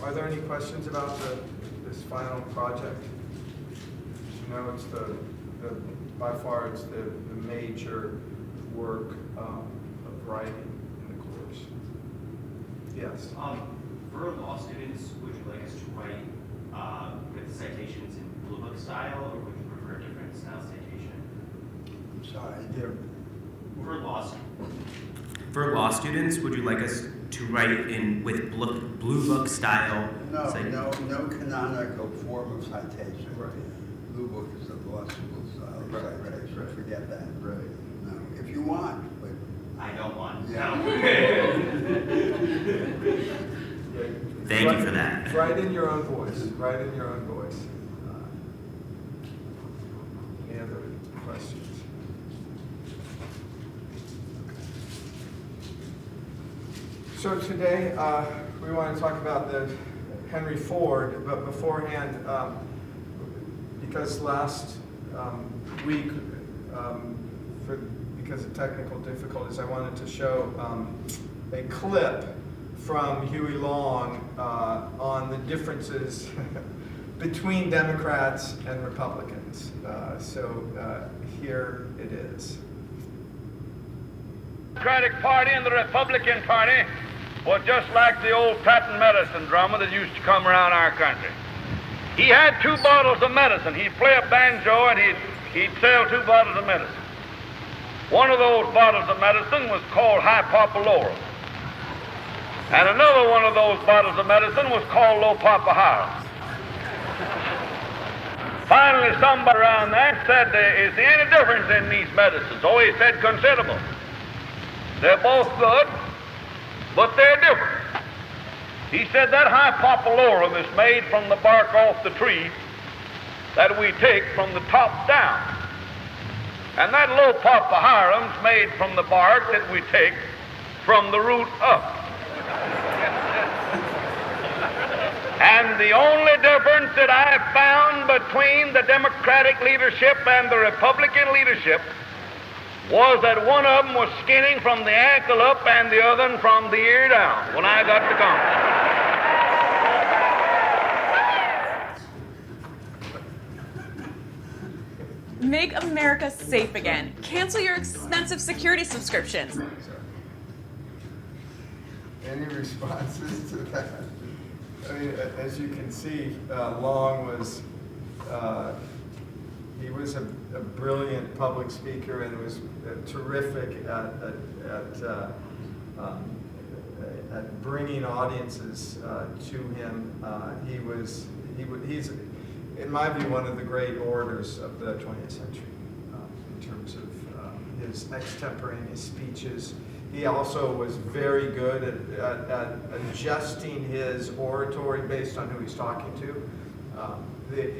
Are there any questions about this final project? You know, it's by far it's the major work of writing in the course. Yes. For law students, would you like us to write with citations in Blue Book style, or would you prefer a different style citation? I'm sorry, For law students, would you like us to write with Blue Book style? no canonical form of citation. Right. Blue Book is the law school style of citation. Right. Forget that. Right. No, if you want, but I don't want. Yeah. No. Thank you for that. Write in your own voice. Write in your own voice. Any other questions? So today we want to talk about the Henry Ford, but beforehand, because last week, because of technical difficulties, I wanted to show a clip from Huey Long on the differences between Democrats and Republicans. So here it is. The Democratic Party and the Republican Party was just like the old patent medicine drummer that used to come around our country. He had 2 bottles of medicine. He'd play a banjo and he'd sell 2 bottles of medicine. One of those bottles of medicine was called Hypopalorum. And another one of those bottles of medicine was called Lopapahara. Finally, somebody around there said, is there any difference in these medicines? Oh, he said, considerable. They're both good, but they're different. He said that Hypopalorum is made from the bark off the tree that we take from the top down. And that Lopapaharum's made from the bark that we take from the root up. And the only difference that I found between the Democratic leadership and the Republican leadership was that one of them was skinning from the ankle up and the other from the ear down when I got to Congress. Make America safe again. Cancel your expensive security subscriptions. Any responses to that? I mean, as you can see, Long was, he was a brilliant public speaker and was terrific at bringing audiences to him. He's, in my view, one of the great orators of the 20th century in terms of his extemporaneous speeches. He also was very good at adjusting his oratory based on who he's talking to.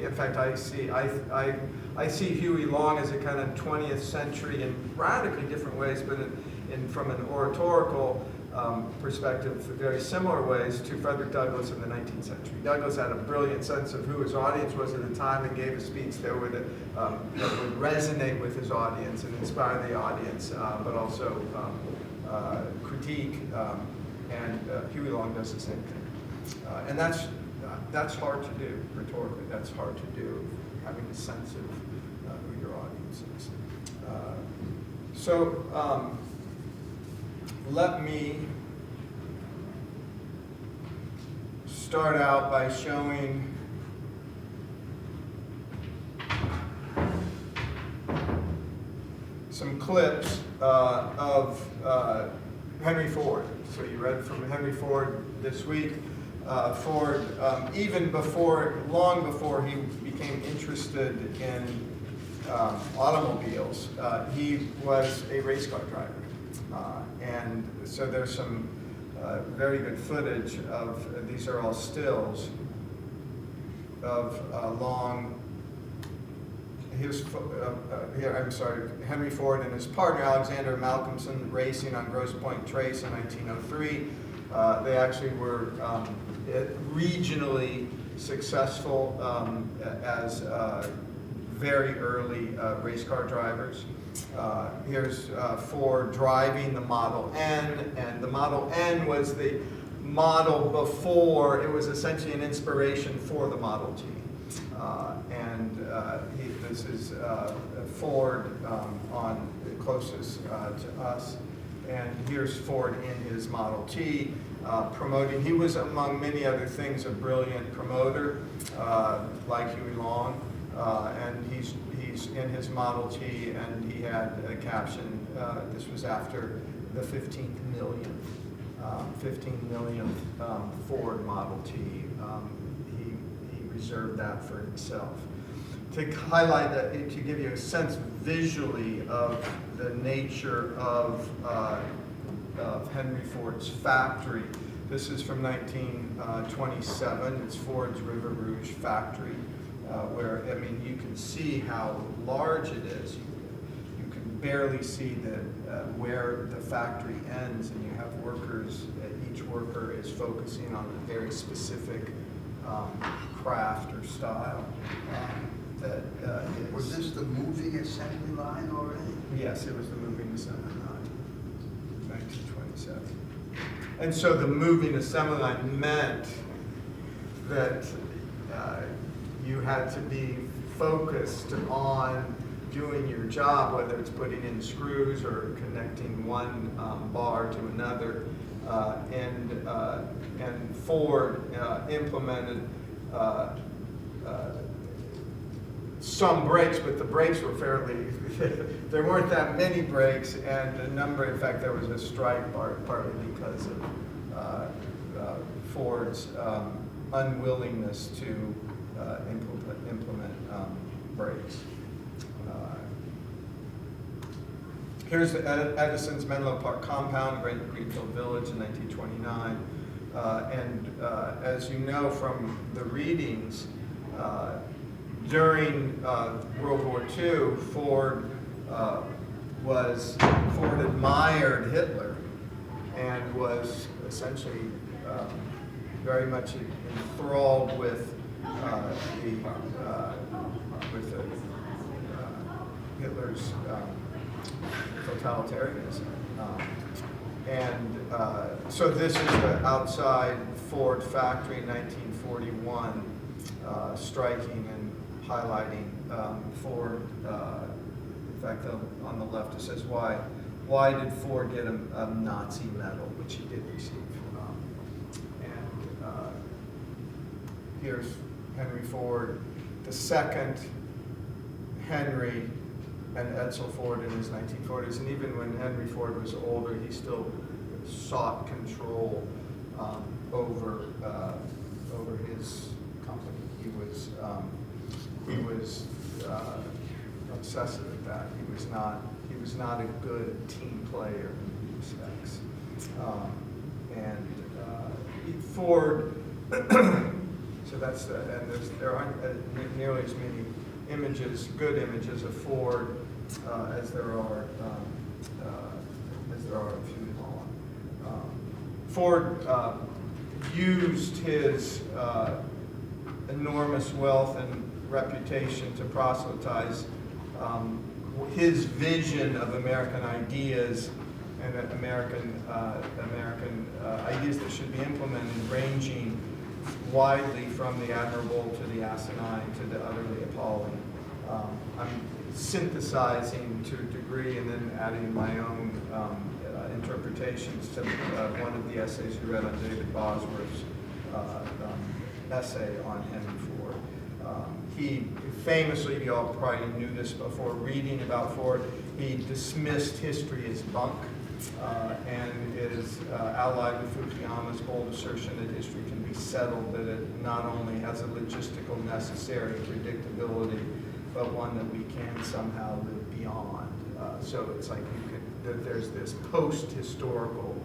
In fact, I see Huey Long as a kind of 20th century in radically different ways, but from an oratorical perspective, very similar ways to Frederick Douglass in the 19th century. Douglass had a brilliant sense of who his audience was at the time and gave a speech that would resonate with his audience and inspire the audience, but also critique, and Huey Long does the same thing. And that's hard to do rhetorically. That's hard to do, having a sense of who your audience is. So let me start out by showing some clips of Henry Ford. So you read from Henry Ford this week. Ford, long before he became interested in automobiles, he was a race car driver. And so there's some very good footage of, these are all stills, of Long. Henry Ford and his partner Alexander Malcolmson racing on Grosse Pointe Trace in 1903. They actually were regionally successful as very early race car drivers. Here's Ford driving the Model N, and the Model N was the model before, it was essentially an inspiration for the Model T. This is Ford on the closest to us. And here's Ford in his Model T, promoting. He was, among many other things, a brilliant promoter, like Huey Long. And he's in his Model T, and he had a caption. This was after the 15th millionth Ford Model T. He reserved that for himself. To highlight that, to give you a sense visually of the nature of Henry Ford's factory. This is from 1927. It's Ford's River Rouge factory, where, I mean, you can see how large it is. You can barely see where the factory ends, and you have workers. Each worker is focusing on a very specific craft or style. Was this the moving assembly line already? Yes, it was the moving assembly line, 1927. And so the moving assembly line meant that you had to be focused on doing your job, whether it's putting in screws or connecting one bar to another. And Ford implemented some brakes, but the brakes were fairly, there weren't that many brakes, and a number, in fact, there was a strike partly because of Ford's unwillingness to implement brakes. Here's Edison's Menlo Park compound, Greenfield Village in 1929. As you know from the readings, during World War II, Ford admired Hitler and was essentially very much enthralled with Hitler's totalitarianism. So this is the outside Ford factory in 1941, striking and highlighting Ford. In fact, on the left it says, why did Ford get a Nazi medal, which he did receive. Here's Henry Ford, the second Henry, and Edsel Ford in his 1940s. And even when Henry Ford was older, he still sought control over his company. He was obsessive at that. He was not a good team player in many respects. Ford. So that's and there aren't nearly as many images, good images of Ford as there are of Huey Long. Ford used his enormous wealth and reputation to proselytize his vision of American ideas and American ideas that should be implemented, ranging widely from the admirable to the asinine to the utterly appalling. I'm synthesizing to a degree and then adding my own interpretations to one of the essays you read on David Bosworth's essay on Henry Ford. He famously, you all probably knew this before reading about Ford, he dismissed history as bunk and is allied with Fukuyama's bold assertion that history can be settled, that it not only has a logistical necessary predictability, but one that we can somehow live beyond. So it's like there's this post-historical,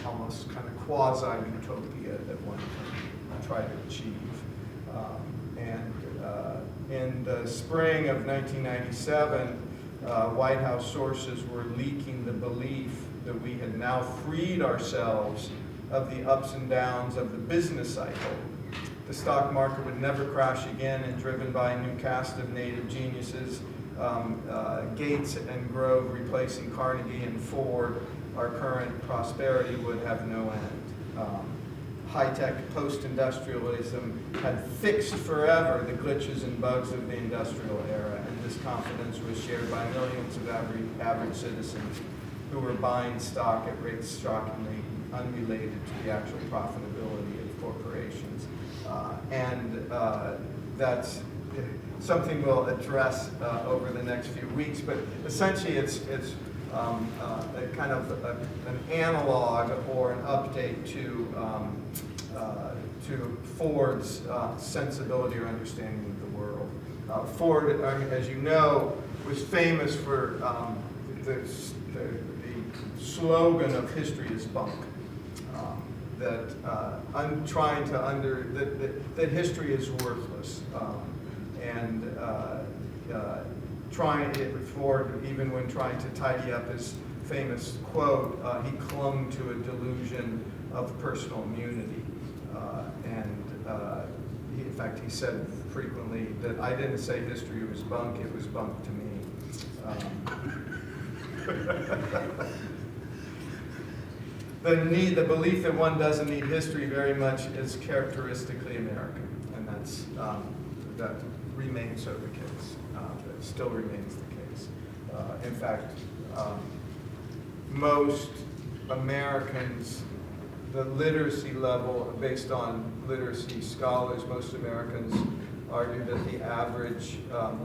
almost kind of quasi-utopia that one can try to achieve. In the spring of 1997, White House sources were leaking the belief that we had now freed ourselves of the ups and downs of the business cycle. The stock market would never crash again, and driven by a new cast of native geniuses, Gates and Grove replacing Carnegie and Ford, our current prosperity would have no end. High-tech post-industrialism had fixed forever the glitches and bugs of the industrial era, and this confidence was shared by millions of average citizens who were buying stock at rates shockingly unrelated to the actual profitability of corporations. That's something we'll address over the next few weeks, but essentially it's a kind of an analog or an update to Ford's sensibility or understanding of the world. Ford, as you know, was famous for the slogan of "history is bunk." That history is worthless, Ford, even when trying to tidy up his famous quote, he clung to a delusion of personal immunity, in fact, he said frequently that I didn't say history was bunk; it was bunk to me. The belief that one doesn't need history very much is characteristically American, and that remains so the case. That still remains the case. In fact, most Americans, the literacy level, based on literacy scholars, most Americans argue that the average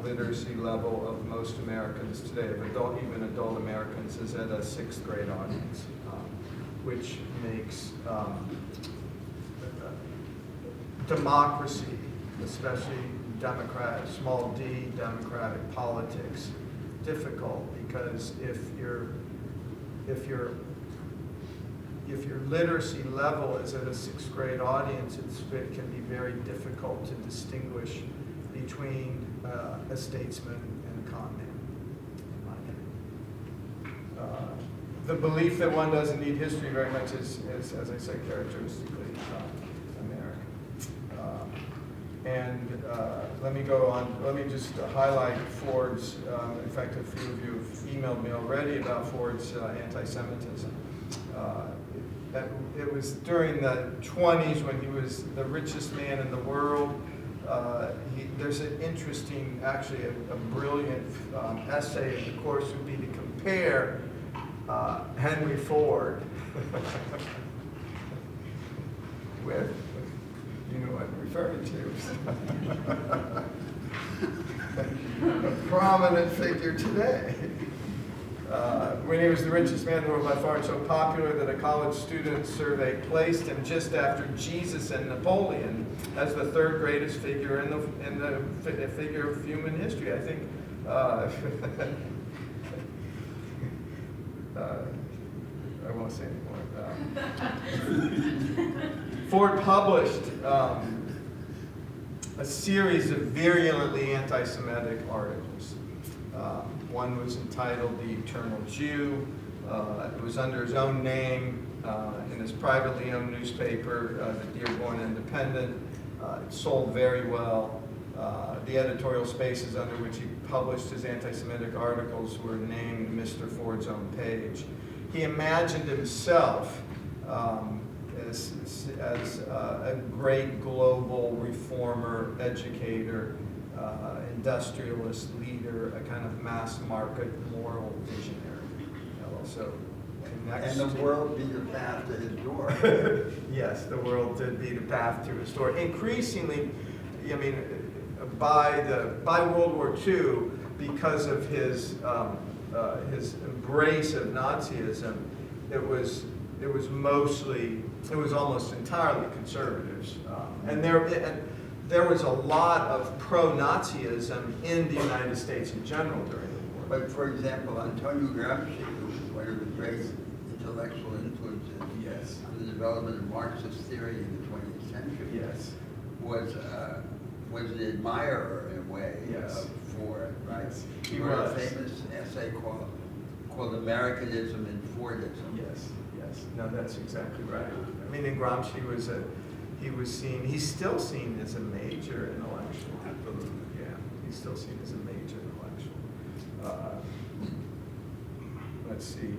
literacy level of most Americans today, even adult Americans, is at a 6th grade audience. Which makes democracy, especially small d democratic politics, difficult, because if your literacy level is at a 6th grade audience, it can be very difficult to distinguish between a statesman and a con man, in my opinion. The belief that one doesn't need history very much is as I say, characteristically American. Let me go on. Let me just highlight Ford's. In fact, a few of you have emailed me already about Ford's anti-Semitism. It was during the 20s when he was the richest man in the world. There's an interesting, actually a brilliant essay in the course would be to compare Henry Ford with, you know what I'm referring to, a prominent figure today. When he was the richest man in the world by far, and so popular that a college student survey placed him just after Jesus and Napoleon as the 3rd greatest figure in the figure of human history. I think I won't say anymore. Ford published a series of virulently anti-Semitic articles. One was entitled "The Eternal Jew." It was under his own name in his privately owned newspaper, the Dearborn Independent. It sold very well. The editorial spaces under which he published his anti-Semitic articles were named Mr. Ford's own page. He imagined himself as a great global reformer, educator, industrialist leader, a kind of mass market moral visionary. Also connects and the world beat a path to his door. Yes, the world did beat a path to his door. Increasingly, I mean, by World War II, because of his embrace of Nazism, it was almost entirely conservatives, and there was a lot of pro-Nazism in the United States in general during the war. But for example, Antonio Gramsci, who was one of the great intellectual influences Yes. on the development of Marxist theory in the 20th century, Yes. was an admirer in a way Yes. of Ford, right? Yes, He he wrote a was. famous essay called Americanism and Fordism. Yes, yes. No, that's exactly right. I mean, and Gramsci he's still seen as a major intellectual. Absolutely. Yeah, he's still seen as a major intellectual. Let's see.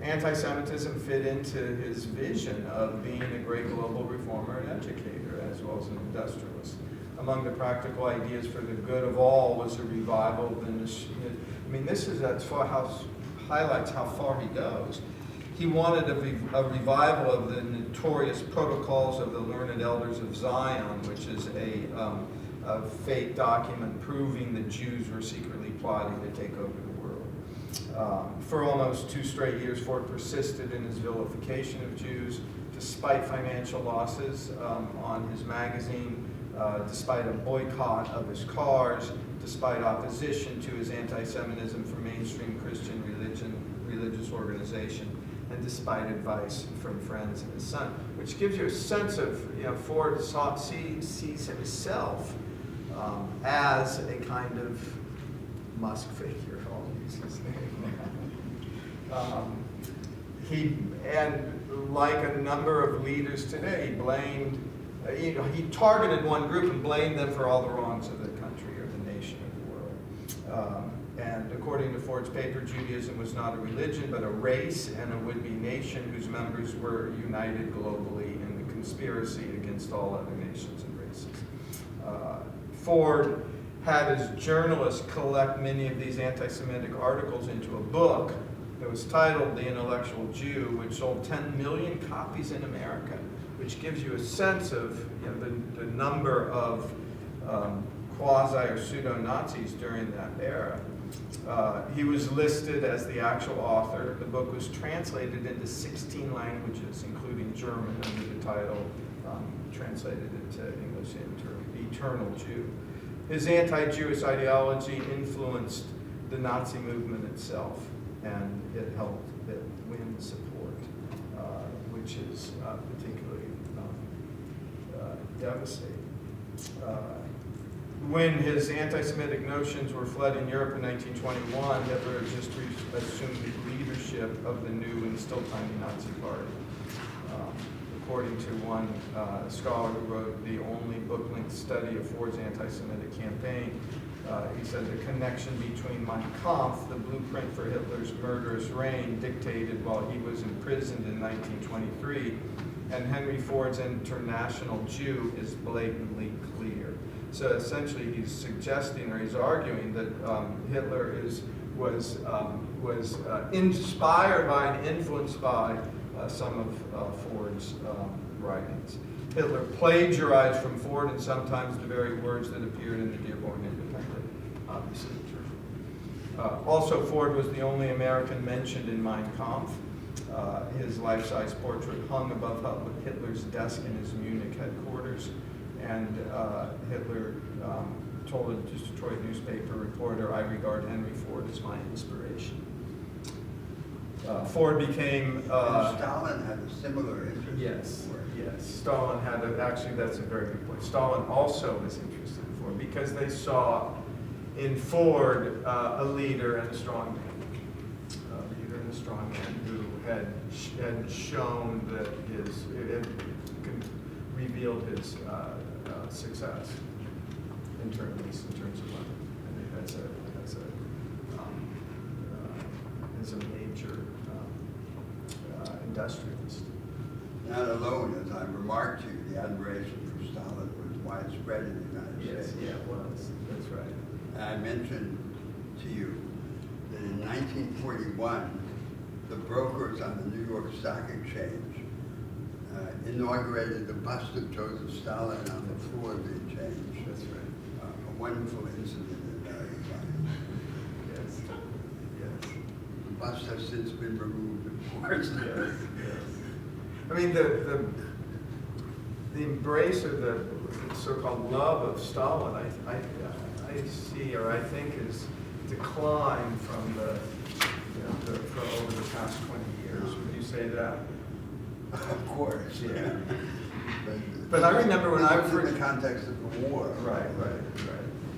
Anti-Semitism fit into his vision of being a great global reformer and educator, as well as an industrialist. Among the practical ideas for the good of all was a revival of this is highlights how far he goes. He wanted a revival of the notorious Protocols of the Learned Elders of Zion, which is a fake document proving that Jews were secretly plotting to take over the world. For almost 2 straight years, Ford persisted in his vilification of Jews, despite financial losses on his magazine, despite a boycott of his cars, despite opposition to his anti-Semitism from mainstream Christian religious organization, and despite advice from friends and his son, which gives you a sense of, Ford sees himself as a kind of Musk figure. I'll use his name. And like a number of leaders today, blamed. He targeted one group and blamed them for all the wrongs of the country or the nation or the world. And according to Ford's paper, Judaism was not a religion, but a race and a would-be nation whose members were united globally in the conspiracy against all other nations and races. Ford had his journalists collect many of these anti-Semitic articles into a book that was titled The Intellectual Jew, which sold 10 million copies in America, which gives you a sense of the number of quasi or pseudo-Nazis during that era. He was listed as the actual author. The book was translated into 16 languages, including German, under the title, translated into English, Eternal Jew. His anti-Jewish ideology influenced the Nazi movement itself, and it helped it win support, which is particularly devastating. When his anti-Semitic notions were fled in Europe in 1921, Hitler just assumed the leadership of the new and still tiny Nazi party. According to one scholar who wrote the only book-length study of Ford's anti-Semitic campaign, he said the connection between Mein Kampf, the blueprint for Hitler's murderous reign, dictated while he was imprisoned in 1923, and Henry Ford's International Jew is blatantly clear. So essentially, he's suggesting, or he's arguing, that Hitler was inspired by and influenced by some of Ford's writings. Hitler plagiarized from Ford, and sometimes the very words that appeared in the Dearborn Independent, obviously true. Also, Ford was the only American mentioned in Mein Kampf. His life-size portrait hung above Hitler's desk in his Munich headquarters, and Hitler told a Detroit newspaper reporter, "I regard Henry Ford as my inspiration." Ford became... Stalin had a similar interest. Yes, yes. Stalin had actually, that's a very good point. Stalin also was interested in Ford because they saw in Ford a leader and a strong man. A leader and a strong man who had shown that had revealed his success in terms of money. And as a major industrialist. Not alone, as I remarked to you, the admiration for Stalin was widespread in the United States. Yeah, it was. That's right. And I mentioned to you that in 1941, the brokers on the New York Stock Exchange inaugurated the bust of Joseph Stalin on the floor of the exchange. That's right. A wonderful incident in American times. Yes. Yes. The bust has since been removed, of course. Yes. Yes. I mean, the embrace of the so-called love of Stalin, I see, or I think, is declined from for over the past 20 years. Would you say that? Of course. Yeah. But I remember when I was in the context of the war. Right.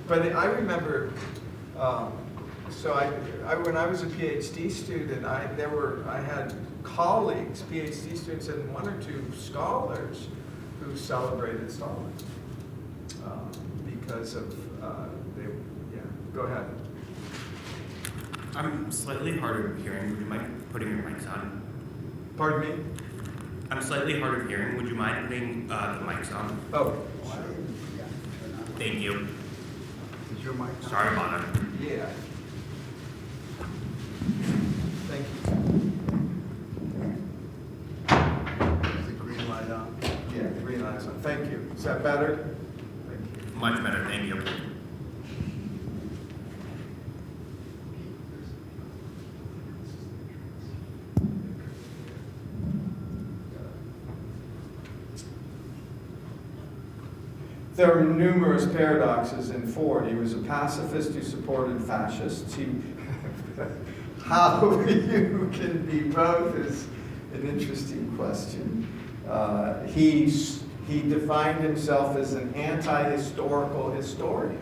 But I remember, when I was a PhD student, I had colleagues, PhD students, and 1 or 2 scholars who celebrated Stalin because of Go ahead. I'm slightly harder of hearing. Would you mind putting your mics on? Pardon me? I'm slightly hard of hearing. Would you mind putting the mics on? Oh, Yeah, turn on. Thank you. Is your mic on? Sorry about it. yeah. Thank you. Is the green light on? Yeah, the green light's on. Thank you. Is that better? Thank you. Much better, thank you. There are numerous paradoxes in Ford. He was a pacifist who supported fascists. How you can be both is an interesting question. He defined himself as an anti-historical historian.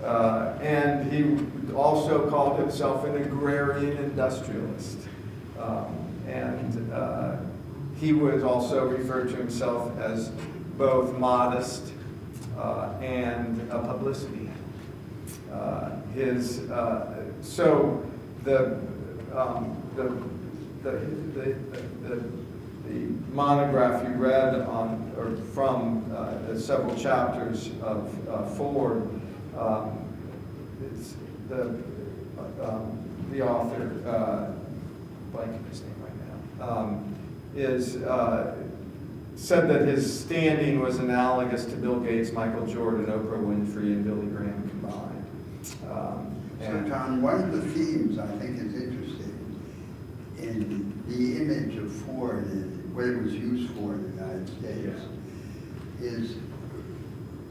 And he also called himself an agrarian industrialist. He was also referred to himself as both modest and a publicity hound. The monograph you read on or from several chapters of Ford, it's the author, blanking his name right now, said that his standing was analogous to Bill Gates, Michael Jordan, Oprah Winfrey, and Billy Graham combined. So, John, one of the themes I think is interesting in the image of Ford and what it was used for in the United States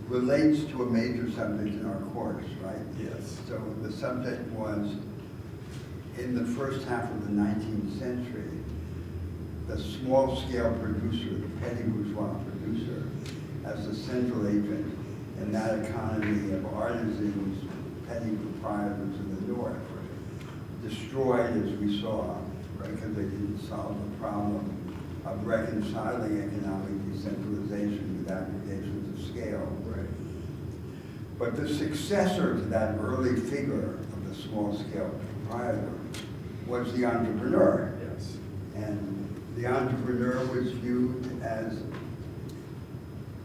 relates to a major subject in our course, right? Yes. So the subject was, in the first half of the 19th century, the small-scale producer, the petty bourgeois producer, as the central agent in that economy of artisans, petty proprietors in the North, destroyed, as we saw, because they didn't solve the problem of reconciling economic decentralization with aggregations of scale. Right. But the successor to that early figure of the small-scale proprietor was the entrepreneur. Yes. And the entrepreneur was viewed as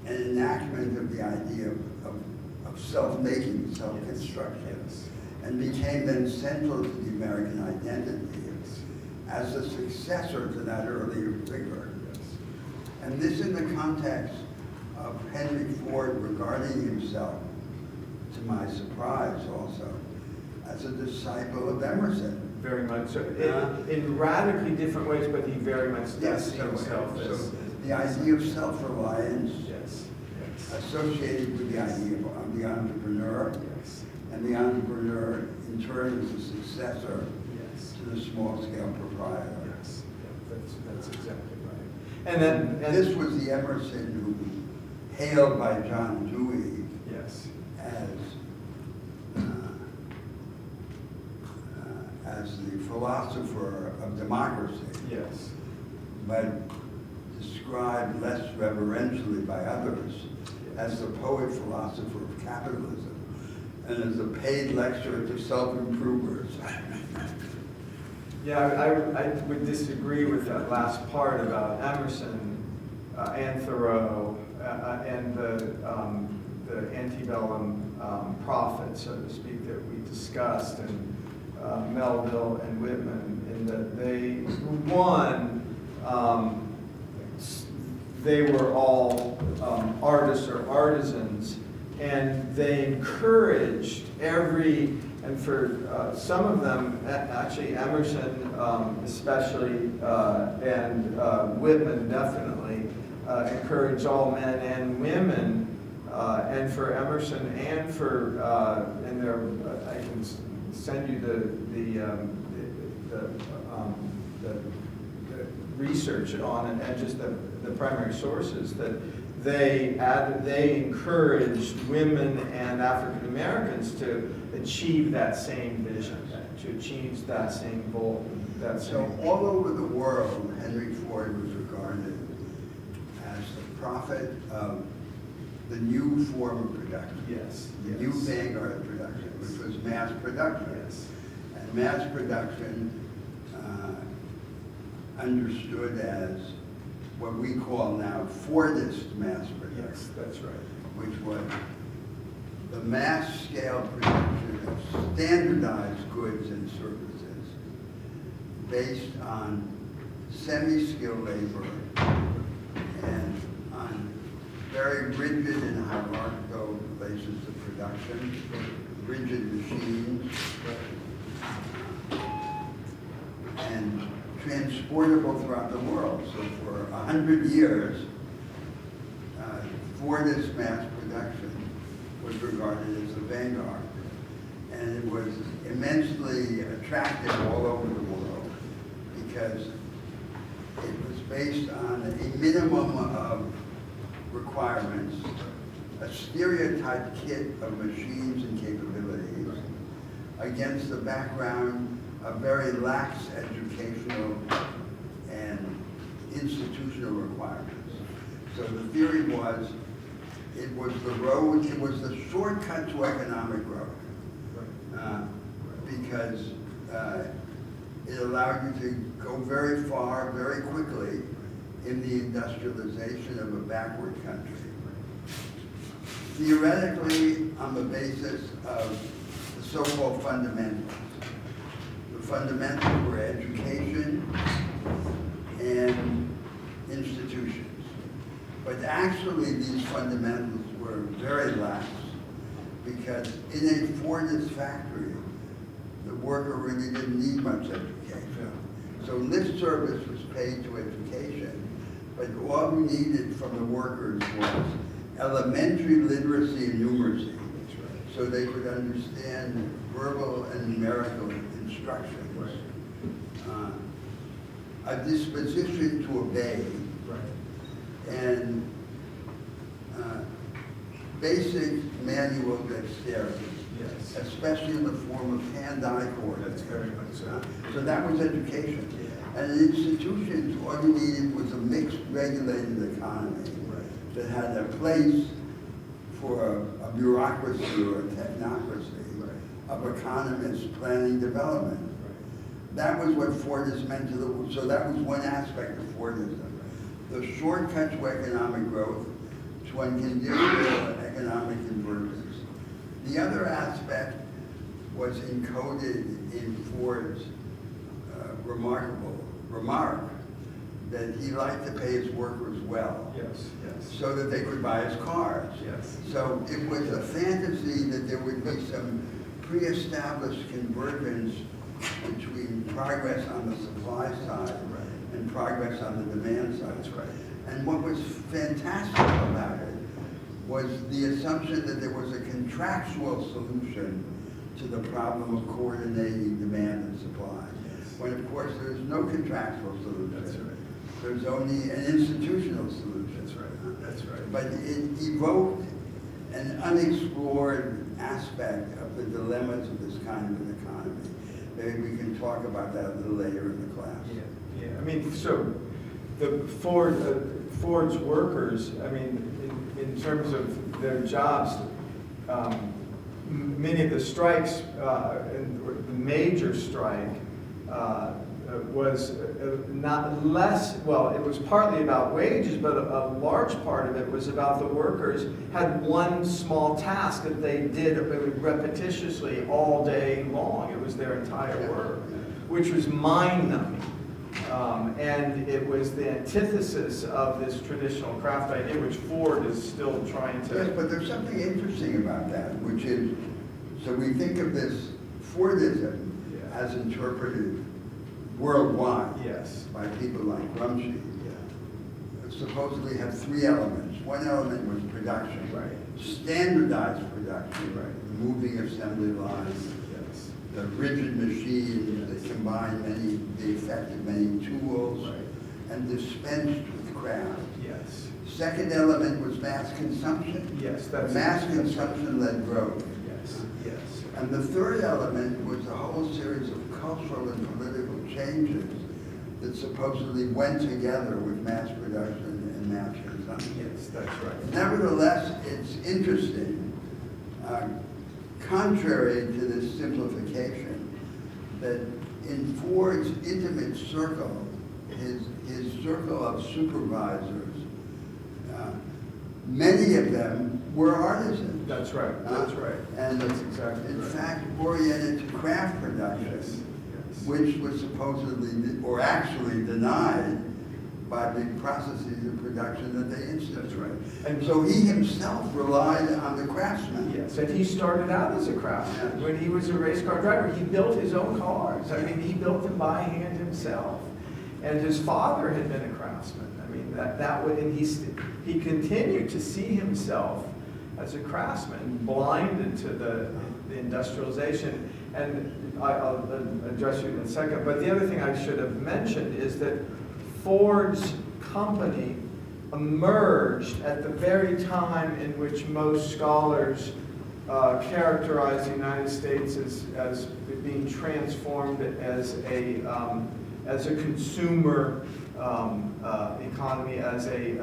an enactment of the idea of self-making, self-construction, Yes. and became then central to the American identity as a successor to that earlier figure. Yes. And this in the context of Henry Ford regarding himself, to my surprise also, as a disciple of Emerson. Very much so. In radically different ways, but he very much does see himself as the idea of self-reliance yes. Yes. associated with the idea of the entrepreneur, Yes. and the entrepreneur in turn is a successor Yes. to the small-scale proprietor. Yes. Yeah, that's exactly right. And then This was the Emerson who, hailed by John Dewey as the philosopher of democracy, yes. but described less reverentially by others as the poet-philosopher of capitalism and as a paid lecturer to self-improvers. Yeah, I would disagree with that last part about Emerson and Thoreau and the antebellum prophets, so to speak, that we discussed, and Melville and Whitman, in that they were all artists or artisans, and they encouraged and for some of them, actually Emerson especially, and Whitman definitely, encouraged all men and women, and for Emerson and for, in their, I can send you the research on it and just the primary sources, that they encouraged women and African Americans to achieve that same vision, to achieve that same goal. So all over the world, Henry Ford was regarded as the prophet of the new form of production. Yes. The new vanguard of production, which was mass production. Yes. And mass production understood as what we call now Fordist mass production. Yes, that's right. Which was the mass scale production of standardized goods and services based on semi-skilled labor and on very rigid and hierarchical relations of production, rigid machines, and transportable throughout the world. So for 100 years, Fordist mass production was regarded as the vanguard. And it was immensely attractive all over the world because it was based on a minimum of requirements, a stereotyped kit of machines and capabilities against the background of very lax educational and institutional requirements. So the theory was, it was the road, it was the shortcut to economic growth. Because it allowed you to go very far, very quickly in the industrialization of a backward country. Theoretically, on the basis of the so-called fundamentals. The fundamentals were education and institutions. But actually, these fundamentals were very lax because in a Fordist factory, the worker really didn't need much education. So lip service was paid to education, but all we needed from the workers was elementary literacy and numeracy, so they could understand verbal and numerical instructions. A disposition to obey, and basic manual dexterity. Yes. Especially in the form of hand-eye coordination. That's very much so. So that was education. And in institutions, all you needed was a mixed regulated economy that had a place for a bureaucracy or a technocracy of economists planning development. That was what Fordist meant to the, so that was one aspect of Fordism. The shortcut to economic growth to unconditional economic convergence. The other aspect was encoded in Ford's remark that he liked to pay his workers well. Yes, yes. So that they could buy his cars. Yes. So it was a fantasy that there would be some pre-established convergence between progress on the supply side and progress on the demand side. That's right. And what was fantastic about it was the assumption that there was a contractual solution to the problem of coordinating demand and supply. Yes. When of course there's no contractual solution. That's right. There's only an institutional solution. That's right. That's right. But it evoked an unexplored aspect of the dilemmas of this kind of an economy. Maybe we can talk about that a little later in the class. Yeah. I mean, so the Ford's workers, I mean, in terms of their jobs, many of the strikes, and the major strike was not less, well, it was partly about wages, but a large part of it was about the workers had one small task that they did repetitiously all day long. It was their entire work, which was mind-numbing. And it was the antithesis of this traditional craft idea, which Ford is still trying to... Yes, but there's something interesting about that, which is, so we think of this Fordism as interpreted worldwide by people like Gramsci. It supposedly had three elements. One element was production, standardized production, moving assembly lines, the rigid machines that combine the effect of many tools and dispensed with craft. Second element was mass consumption. Mass consumption led growth. And the third element was a whole series of cultural and political changes that supposedly went together with mass production and mass consumption. Yes, that's right. Nevertheless, it's interesting, contrary to this simplification, that in Ford's intimate circle his circle of supervisors, many of them were artisans. That's right, that's right. And That's exactly in right. fact, oriented to craft production, Yes, yes. which was supposedly, or actually denied by the processes of production that they instituted. That's right. And so he himself relied on the craftsmen. Yes, and he started out as a craftsman. When he was a race car driver, he built his own cars. I mean, he built them by hand himself. And his father had been a craftsman. I mean, that would, and he continued to see himself as a craftsman, blinded to the industrialization. And I'll address you in a second. But the other thing I should have mentioned is that Ford's company emerged at the very time in which most scholars characterize the United States as being transformed as a consumer economy, as an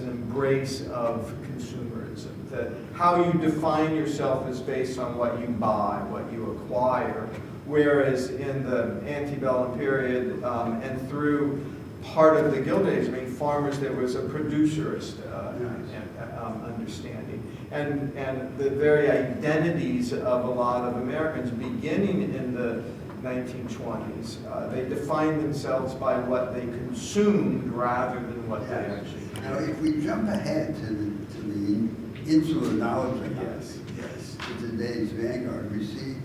embrace of consumerism. That how you define yourself is based on what you buy, what you acquire. Whereas in the antebellum period and through part of the Gilded Age, I mean, farmers, there was a producerist understanding. And the very identities of a lot of Americans beginning in the 1920s, they defined themselves by what they consumed rather than what they actually Now, if we jump ahead to the insular knowledge economy, Yes. to today's vanguard, we see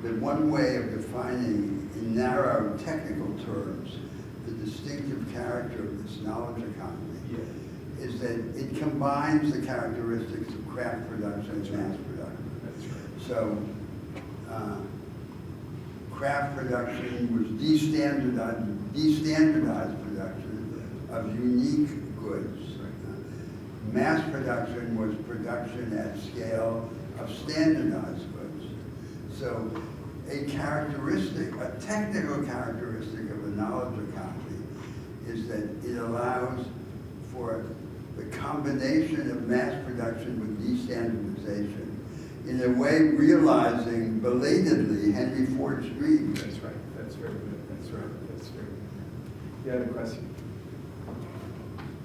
that one way of defining in narrow technical terms the distinctive character of this knowledge economy is that it combines the characteristics of craft production and mass production. That's right. So, craft production was destandardized production of unique goods. Mass production was production at scale of standardized goods. So a technical characteristic of a knowledge economy is that it allows for the combination of mass production with destandardization in a way realizing belatedly Henry Ford's dream. That's right. That's very good. That's right. That's very good. You had a question?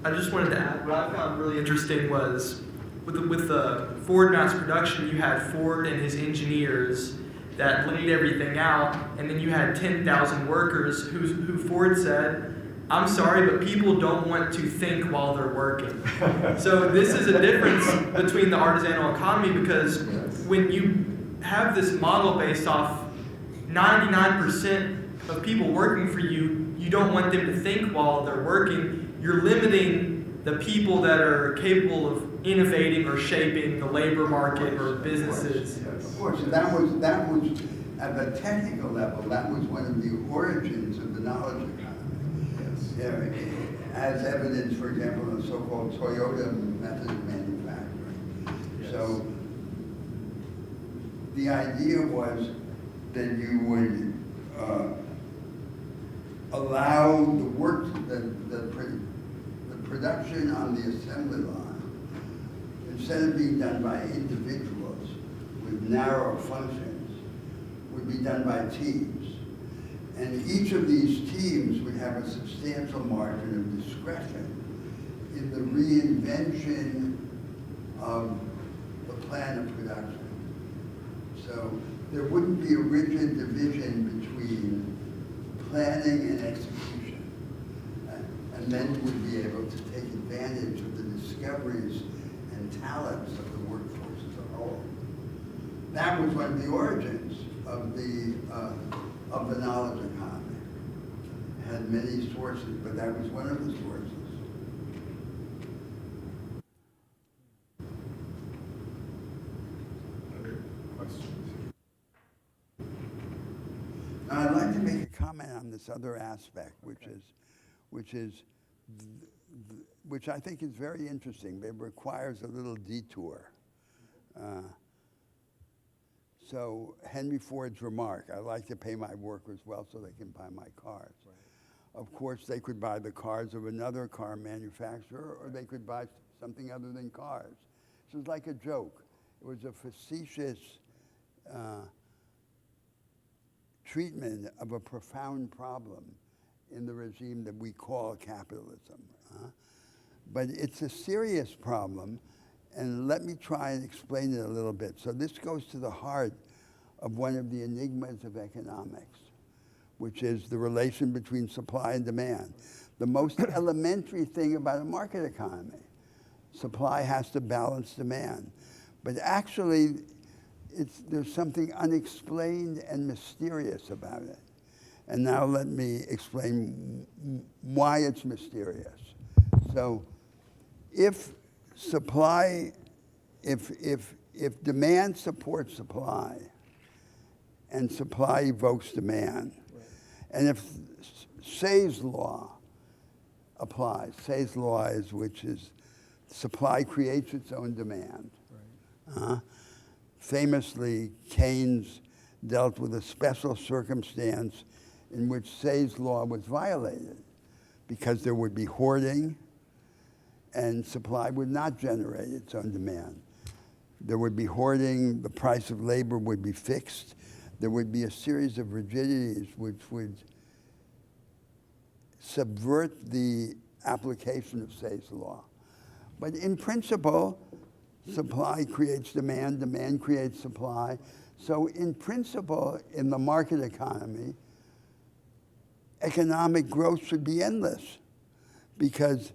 I just wanted to add, what I found really interesting was with the Ford mass production, you had Ford and his engineers that laid everything out, and then you had 10,000 workers who Ford said, I'm sorry, but people don't want to think while they're working. So this is a difference between the artisanal economy, because when you have this model based off 99% of people working for you, you don't want them to think while they're working. You're limiting the people that are capable of innovating or shaping the labor market or businesses. Of course, and that was at the technical level, that was one of the origins of the knowledge economy. Yeah, as evidence, for example, in the so-called Toyota method of manufacturing. Yes. So the idea was that you would allow the work, the production on the assembly line, instead of being done by individuals with narrow functions, would be done by teams. And each of these teams would have a substantial margin of discretion in the reinvention of the plan of production. So there wouldn't be a rigid division between planning and execution. And then you would be able to take advantage of the discoveries and talents of the workforce as a whole. That was one of the origins of the knowledge economy. It had many sources, but that was one of the sources. Other questions? Now, I'd like to make a comment on this other aspect, which I think is very interesting, but it requires a little detour. So Henry Ford's remark, I like to pay my workers well so they can buy my cars. Right. Of course, they could buy the cars of another car manufacturer, or they could buy something other than cars. So it's like a joke. It was a facetious treatment of a profound problem in the regime that we call capitalism. But it's a serious problem, and let me try and explain it a little bit. So this goes to the heart of one of the enigmas of economics, which is the relation between supply and demand. The most elementary thing about a market economy. Supply has to balance demand. But actually, there's something unexplained and mysterious about it. And now let me explain why it's mysterious. So if demand supports supply, and supply evokes demand, and if Say's law applies, Say's law is, which is supply creates its own demand. Famously, Keynes dealt with a special circumstance in which Say's law was violated because there would be hoarding and supply would not generate its own demand. There would be hoarding, the price of labor would be fixed, there would be a series of rigidities which would subvert the application of Say's law. But in principle, supply creates demand, demand creates supply. So in principle, in the market economy, economic growth should be endless because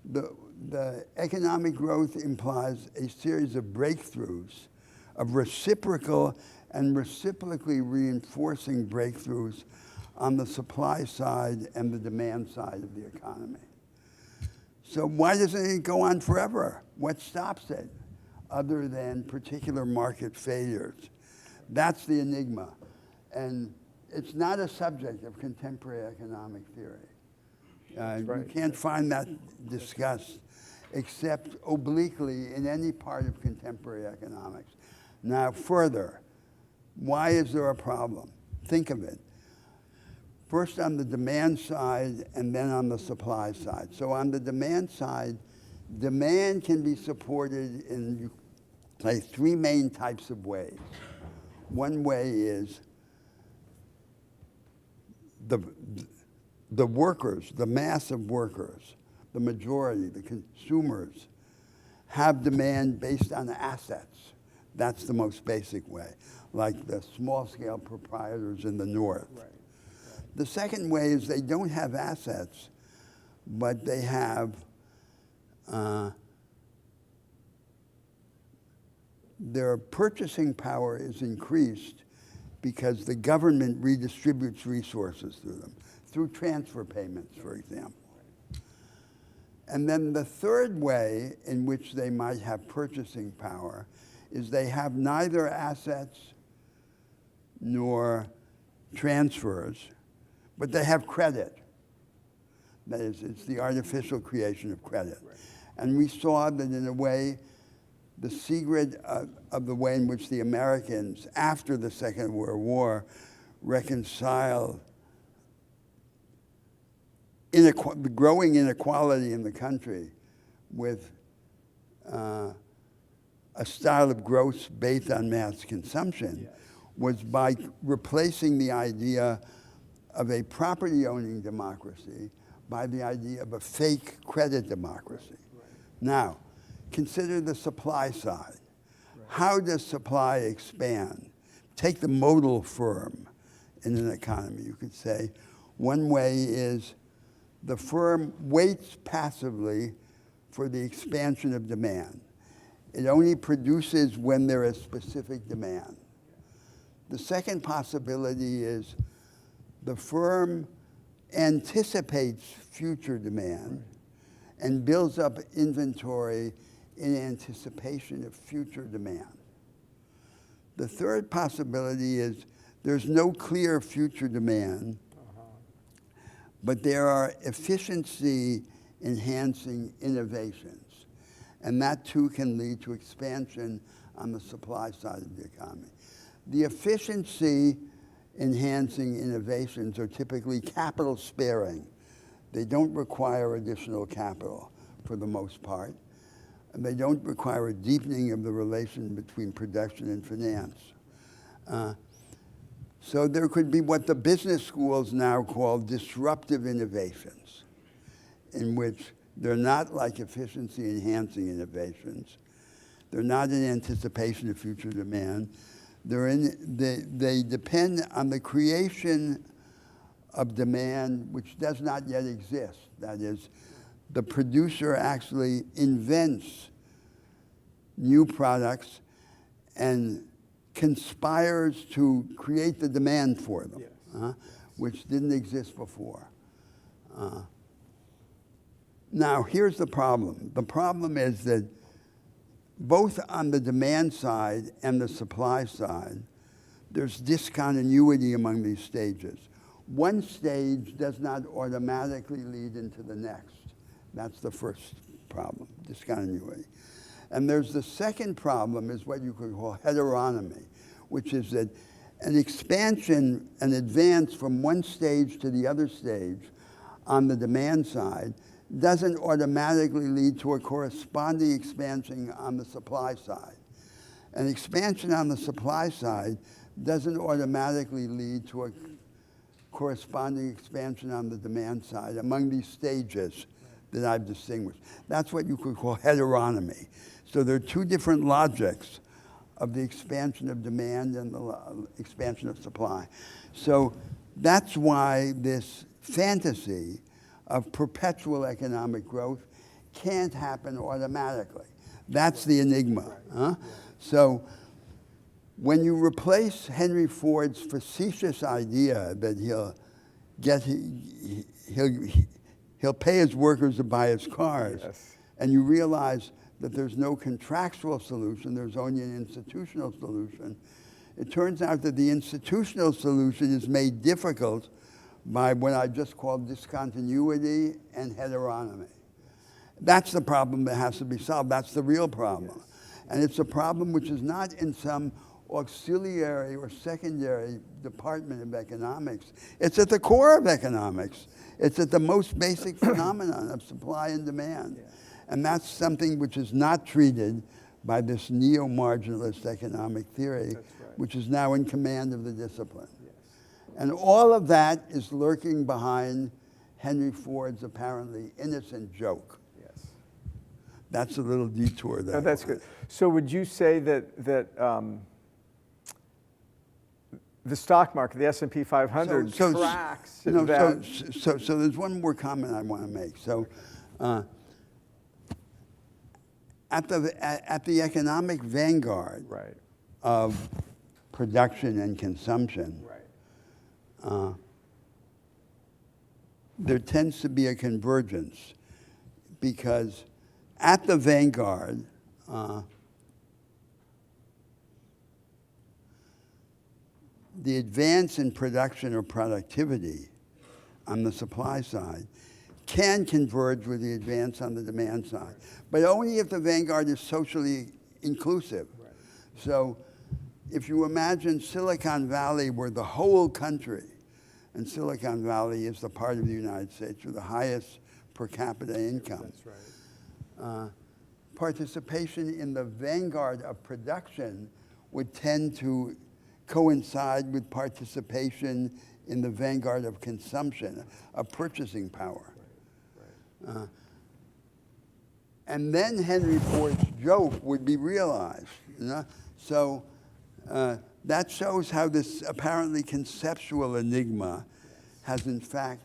the economic growth implies a series of breakthroughs, of reciprocal and reciprocally reinforcing breakthroughs on the supply side and the demand side of the economy. So why doesn't it go on forever? What stops it other than particular market failures? That's the enigma. And it's not a subject of contemporary economic theory. You can't find that discussed except obliquely in any part of contemporary economics. Now further, why is there a problem? Think of it. First on the demand side and then on the supply side. So on the demand side, demand can be supported in like three main types of ways. One way is the workers, the mass of workers, the majority, the consumers, have demand based on assets. That's the most basic way, like the small-scale proprietors in the North. Right. The second way is they don't have assets, but they have their purchasing power is increased because the government redistributes resources to them through transfer payments, for example. And then the third way in which they might have purchasing power is they have neither assets nor transfers, but they have credit. That is, it's the artificial creation of credit. Right. And we saw that in a way, the secret of the way in which the Americans, after the Second World War, reconciled the growing inequality in the country with a style of growth based on mass consumption was by replacing the idea of a property-owning democracy by the idea of a fake credit democracy. Right. Now, consider the supply side. Right. How does supply expand? Take the modal firm in an economy. You could say one way is the firm waits passively for the expansion of demand. It only produces when there is specific demand. The second possibility is the firm anticipates future demand and builds up inventory in anticipation of future demand. The third possibility is there's no clear future demand, but there are efficiency-enhancing innovations. And that too can lead to expansion on the supply side of the economy. The efficiency-enhancing innovations are typically capital-sparing. They don't require additional capital for the most part. And they don't require a deepening of the relation between production and finance. So there could be what the business schools now call disruptive innovations, in which they're not like efficiency-enhancing innovations. They're not in anticipation of future demand. They depend on the creation of demand which does not yet exist. That is, the producer actually invents new products and conspires to create the demand for them, Yes. which didn't exist before. Now, here's the problem. The problem is that both on the demand side and the supply side, there's discontinuity among these stages. One stage does not automatically lead into the next. That's the first problem, discontinuity. And there's the second problem is what you could call heteronomy, which is that an expansion, an advance from one stage to the other stage on the demand side doesn't automatically lead to a corresponding expansion on the supply side. An expansion on the supply side doesn't automatically lead to a corresponding expansion on the demand side among these stages that I've distinguished. That's what you could call heteronomy. So there are two different logics of the expansion of demand and the expansion of supply. So that's why this fantasy of perpetual economic growth can't happen automatically. That's the enigma. Huh? So when you replace Henry Ford's facetious idea that he'll pay his workers to buy his cars, Yes. and you realize that there's no contractual solution, there's only an institutional solution, it turns out that the institutional solution is made difficult by what I just called discontinuity and heteronomy. That's the problem that has to be solved. That's the real problem. And it's a problem which is not in some auxiliary or secondary department of economics. It's at the core of economics. It's at the most basic phenomenon of supply and demand. And that's something which is not treated by this neo-marginalist economic theory, which is now in command of the discipline. And all of that is lurking behind Henry Ford's apparently innocent joke. Yes. That's a little detour there. No, that's good. So would you say that the stock market, the S&P 500, tracks that? So there's one more comment I want to make. So at the economic vanguard Right. of production and consumption, there tends to be a convergence because at the vanguard, the advance in production or productivity on the supply side can converge with the advance on the demand side, but only if the vanguard is socially inclusive. So if you imagine Silicon Valley were the whole country, and Silicon Valley is the part of the United States with the highest per capita income. That's right. Participation in the vanguard of production would tend to coincide with participation in the vanguard of consumption, of purchasing power. And then Henry Ford's joke would be realized. So that shows how this apparently conceptual enigma has in fact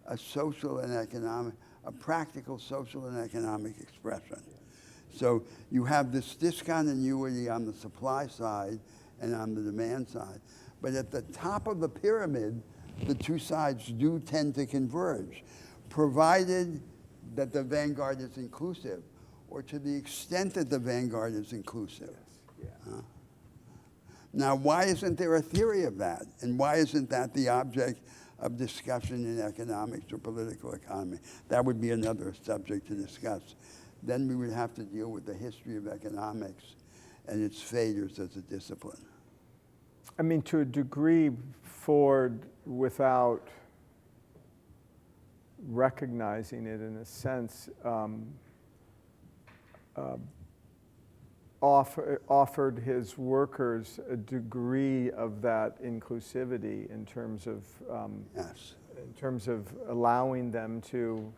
a social and economic, a practical social and economic expression. So you have this discontinuity on the supply side and on the demand side. But at the top of the pyramid, the two sides do tend to converge, provided that the vanguard is inclusive, or to the extent that the vanguard is inclusive. Now, why isn't there a theory of that? And why isn't that the object of discussion in economics or political economy? That would be another subject to discuss. Then we would have to deal with the history of economics and its failures as a discipline. I mean, to a degree, Ford, without recognizing it in a sense, offered his workers a degree of that inclusivity in terms of Yes. allowing them to,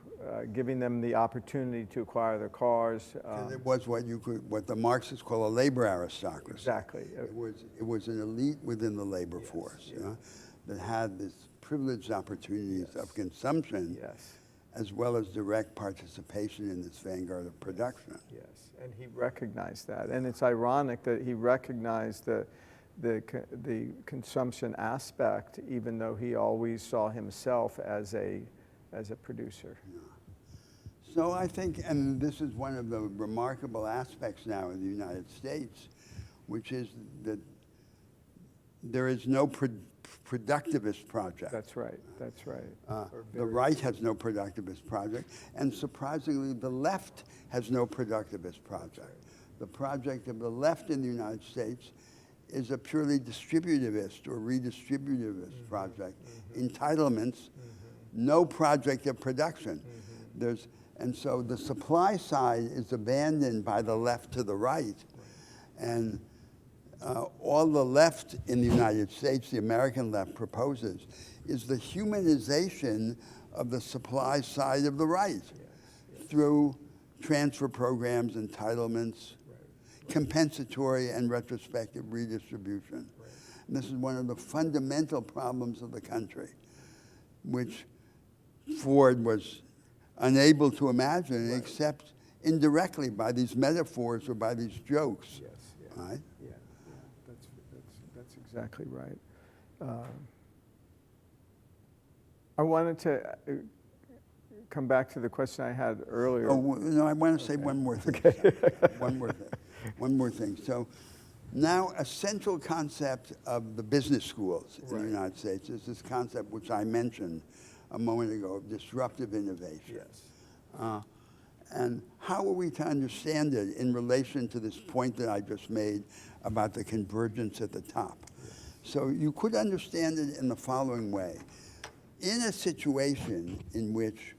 giving them the opportunity to acquire their cars. And it was what the Marxists call a labor aristocracy. Exactly. It was an elite within the labor force, you know, that had this privileged opportunities of consumption, Yes. as well as direct participation in this vanguard of production. Yes, and he recognized that, and it's ironic that he recognized the consumption aspect, even though he always saw himself as a producer. So I think, and this is one of the remarkable aspects now in the United States, which is that there is no productivist project. That's right. That's right. The right has no productivist project, and surprisingly, the left has no productivist project. The project of the left in the United States is a purely distributivist or redistributivist project. Entitlements, no project of production. And so the supply side is abandoned by the left to the right, and all the left in the United States, the American left, proposes is the humanization of the supply side of the right through transfer programs, entitlements, compensatory and retrospective redistribution. And this is one of the fundamental problems of the country, which Ford was unable to imagine except indirectly by these metaphors or by these jokes. Yes. Right? Yeah. That's exactly right. I wanted to come back to the question I had earlier. Oh, no, I want to say one more thing. One more thing. So now a central concept of the business schools in the United States is this concept which I mentioned a moment ago of disruptive innovation. Yes. And how are we to understand it in relation to this point that I just made about the convergence at the top? So you could understand it in the following way. In a situation in which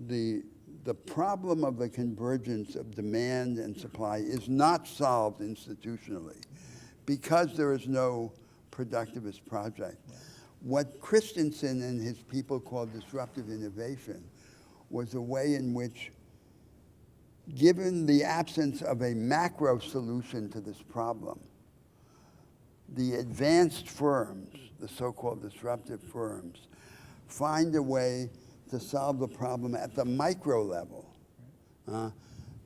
the problem of the convergence of demand and supply is not solved institutionally because there is no productivist project. What Christensen and his people called disruptive innovation was a way in which, given the absence of a macro solution to this problem, the advanced firms, the so-called disruptive firms, find a way to solve the problem at the micro level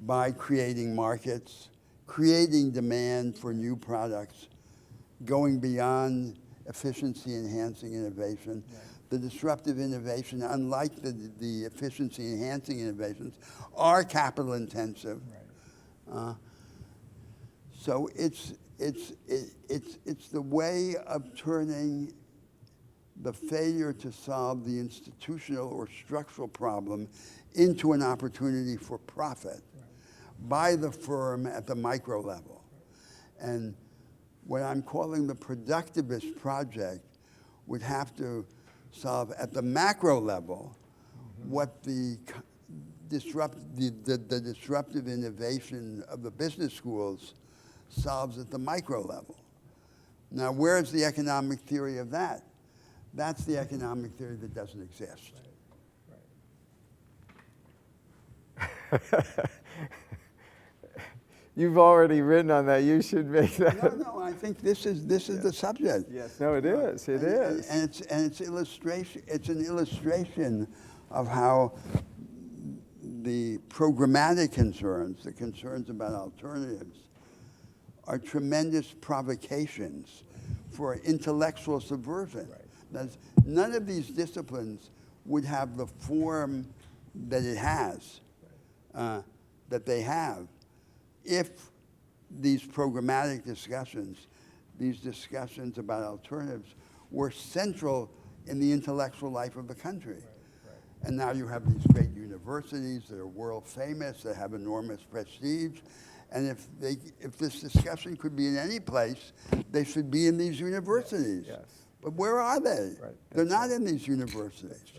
by creating markets, creating demand for new products, going beyond efficiency-enhancing innovation. The disruptive innovation, unlike the efficiency-enhancing innovations, are capital-intensive. So it's the way of turning the failure to solve the institutional or structural problem into an opportunity for profit by the firm at the micro level. And what I'm calling the productivist project would have to solve at the macro level what the disruptive innovation of the business schools solves at the micro level. Now, where's the economic theory of that? That's the economic theory that doesn't exist. You've already written on that. You should make that. No, I think this is the subject. Yes, no, it is. It is. And it's illustration. It's an illustration of how the programmatic concerns, the concerns about alternatives, are tremendous provocations for intellectual subversion. None of these disciplines would have the form that it has, that they have, if these programmatic discussions, these discussions about alternatives, were central in the intellectual life of the country. And now you have these great universities that are world famous, that have enormous prestige. And if this discussion could be in any place, they should be in these universities. Yes. But where are they? Right. They're not in these universities.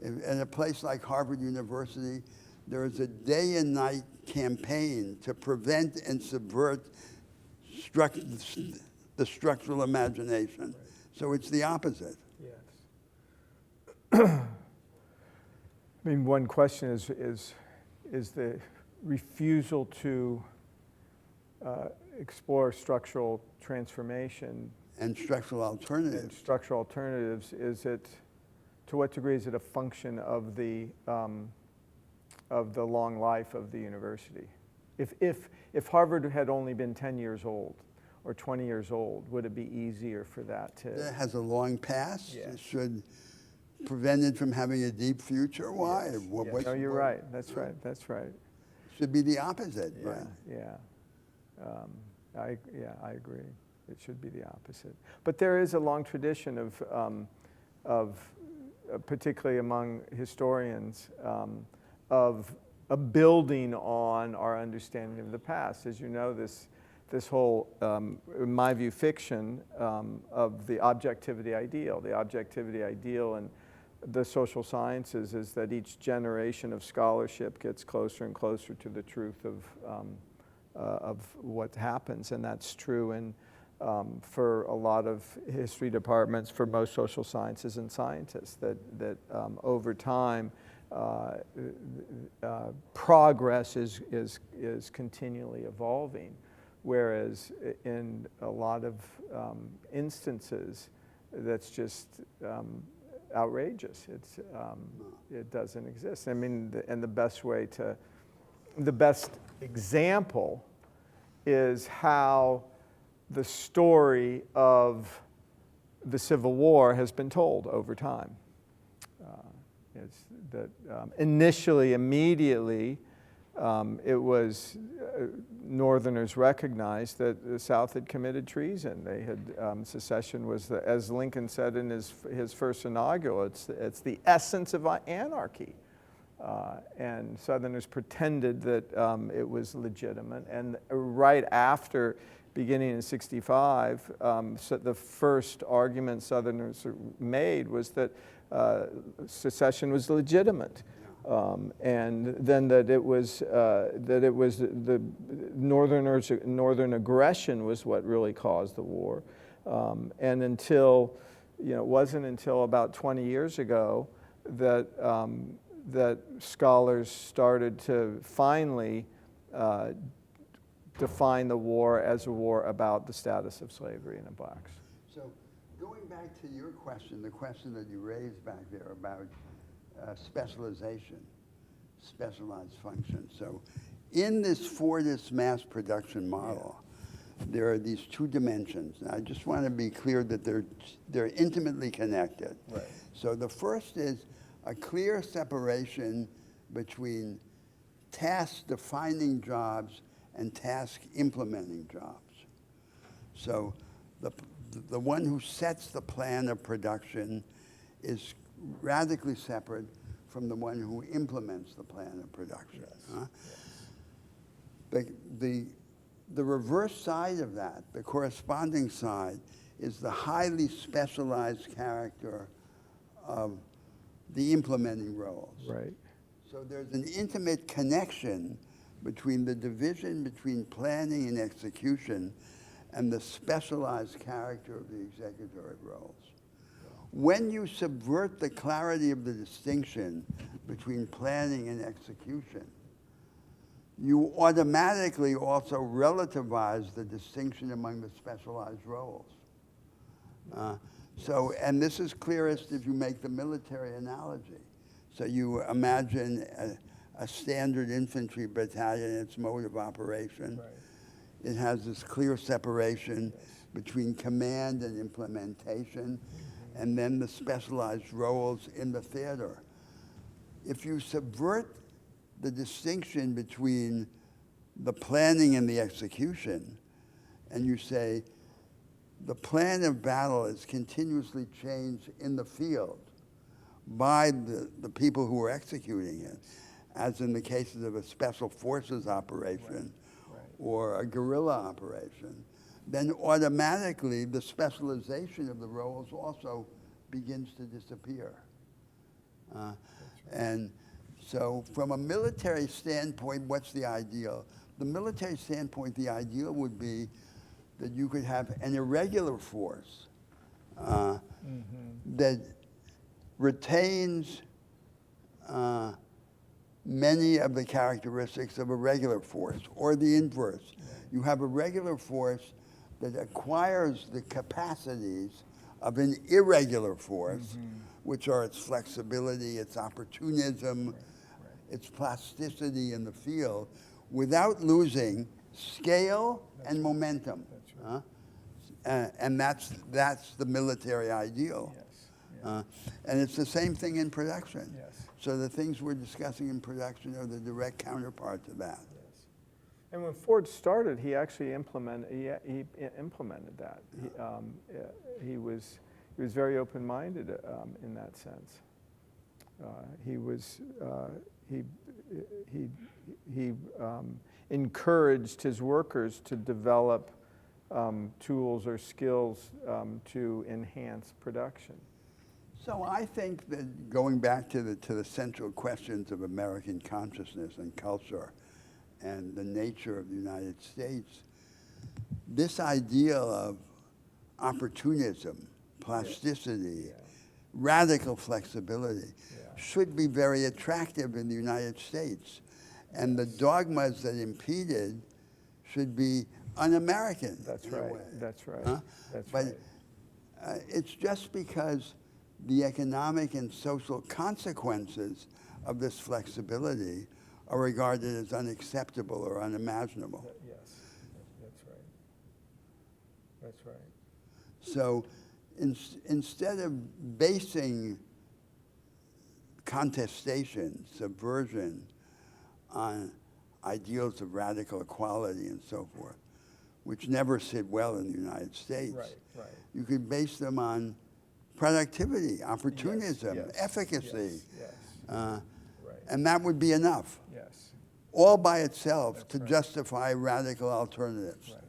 In a place like Harvard University, there is a day and night campaign to prevent and subvert the structural imagination. So it's the opposite. Yes. I mean, one question is the refusal to explore structural transformation And structural and alternatives. structural alternatives, to what degree is it a function of the long life of the university? If Harvard had only been 10 years old or 20 years old, would it be easier for that to? It has a long past. Yeah. It should prevent it from having a deep future. Why? Yes. What- Yes. what's- No, you're right. That's right. That's right. Should be the opposite, Yeah. right? Yeah. I agree. It should be the opposite. But there is a long tradition of particularly among historians, of building on our understanding of the past. As you know, this whole, in my view, fiction of the objectivity ideal. The objectivity ideal in the social sciences is that each generation of scholarship gets closer and closer to the truth of what happens, and that's true for a lot of history departments, for most social sciences and scientists, that over time progress is continually evolving, whereas in a lot of instances that's just outrageous. It doesn't exist. I mean, and the best example is how the story of the Civil War has been told over time. It's that immediately, it was Northerners recognized that the South had committed treason. They had secession was, as Lincoln said in his first inaugural, it's the essence of anarchy. And Southerners pretended that it was legitimate. And right after, beginning in '65, so the first argument Southerners made was that secession was legitimate. And then that it was the Northern aggression was what really caused the war. And until, it wasn't until about 20 years ago that that scholars started to finally define the war as a war about the status of slavery in the blacks. So going back to your question, the question that you raised back there about specialization, specialized function. So in this Fordist mass production model, there are these two dimensions. And I just want to be clear that they're intimately connected. Right. So the first is a clear separation between task-defining jobs and task-implementing jobs. So the one who sets the plan of production is radically separate from the one who implements the plan of production. Yes. The reverse side of that, the corresponding side, is the highly specialized character of the implementing roles. Right. So there's an intimate connection between the division between planning and execution and the specialized character of the executory roles. When you subvert the clarity of the distinction between planning and execution, you automatically also relativize the distinction among the specialized roles. And this is clearest if you make the military analogy. So you imagine a standard infantry battalion, its mode of operation. Right. It has this clear separation between command and implementation, and then the specialized roles in the theater. If you subvert the distinction between the planning and the execution, and you say the plan of battle is continuously changed in the field by the people who are executing it, as in the cases of a special forces operation or a guerrilla operation, then automatically the specialization of the roles also begins to disappear. And So from a military standpoint, what's the ideal? The military standpoint, the ideal would be that you could have an irregular force that retains many of the characteristics of a regular force, or the inverse. You have a regular force that acquires the capacities of an irregular force, which are its flexibility, its opportunism, its plasticity in the field, without losing scale and momentum. And that's the military ideal. And it's the same thing in production. So the things we're discussing in production are the direct counterpart to that. And when Ford started, he actually implemented that. He was very open-minded in that sense. He encouraged his workers to develop tools or skills to enhance production. So I think that going back to the central questions of American consciousness and culture and the nature of the United States, this ideal of opportunism, plasticity, radical flexibility should be very attractive in the United States. And the dogmas that impeded should be un-American. That's in a right. way. That's right. Huh? That's But right. it's just because the economic and social consequences of this flexibility are regarded as unacceptable or unimaginable. Yes, that's right. That's right. So instead of basing contestation, subversion on ideals of radical equality and so forth, which never sit well in the United States, Right. you could base them on productivity, opportunism, Yes, efficacy, Yes. Right. and that would be enough, Yes. all by itself, That's to right. justify radical alternatives. Right.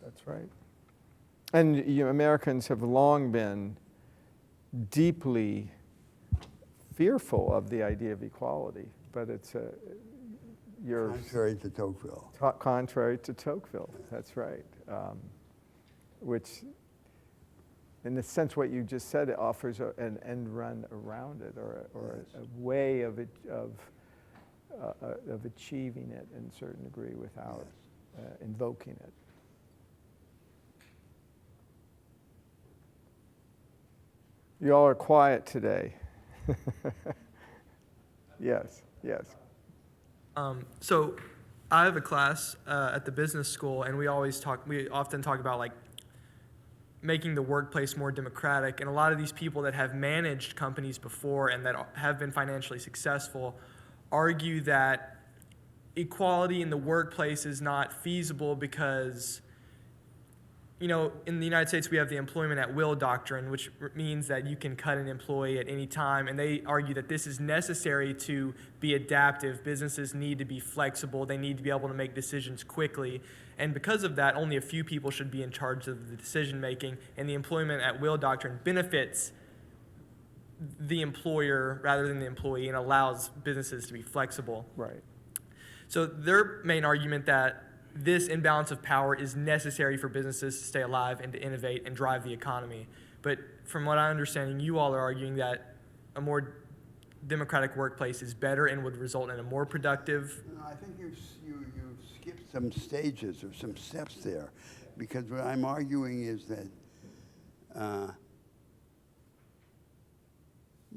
That's right. And Americans have long been deeply fearful of the idea of equality, but you're Contrary to Tocqueville. contrary to Tocqueville. That's right. Which, in a sense, what you just said, it offers an end run around it, or a way of achieving it in a certain degree without invoking it. You all are quiet today. Yes. So I have a class at the business school, and we often talk about like making the workplace more democratic. And a lot of these people that have managed companies before and that have been financially successful argue that equality in the workplace is not feasible because, in the United States we have the employment at will doctrine, which means that you can cut an employee at any time. And they argue that this is necessary to be adaptive. Businesses need to be flexible. They need to be able to make decisions quickly. And because of that, only a few people should be in charge of the decision making. And the employment at will doctrine benefits the employer rather than the employee and allows businesses to be flexible. Right. So their main argument that this imbalance of power is necessary for businesses to stay alive and to innovate and drive the economy. But from what I'm understanding, you all are arguing that a more democratic workplace is better and would result in a more productive. No, I think you've skipped some stages or some steps there, because what I'm arguing is that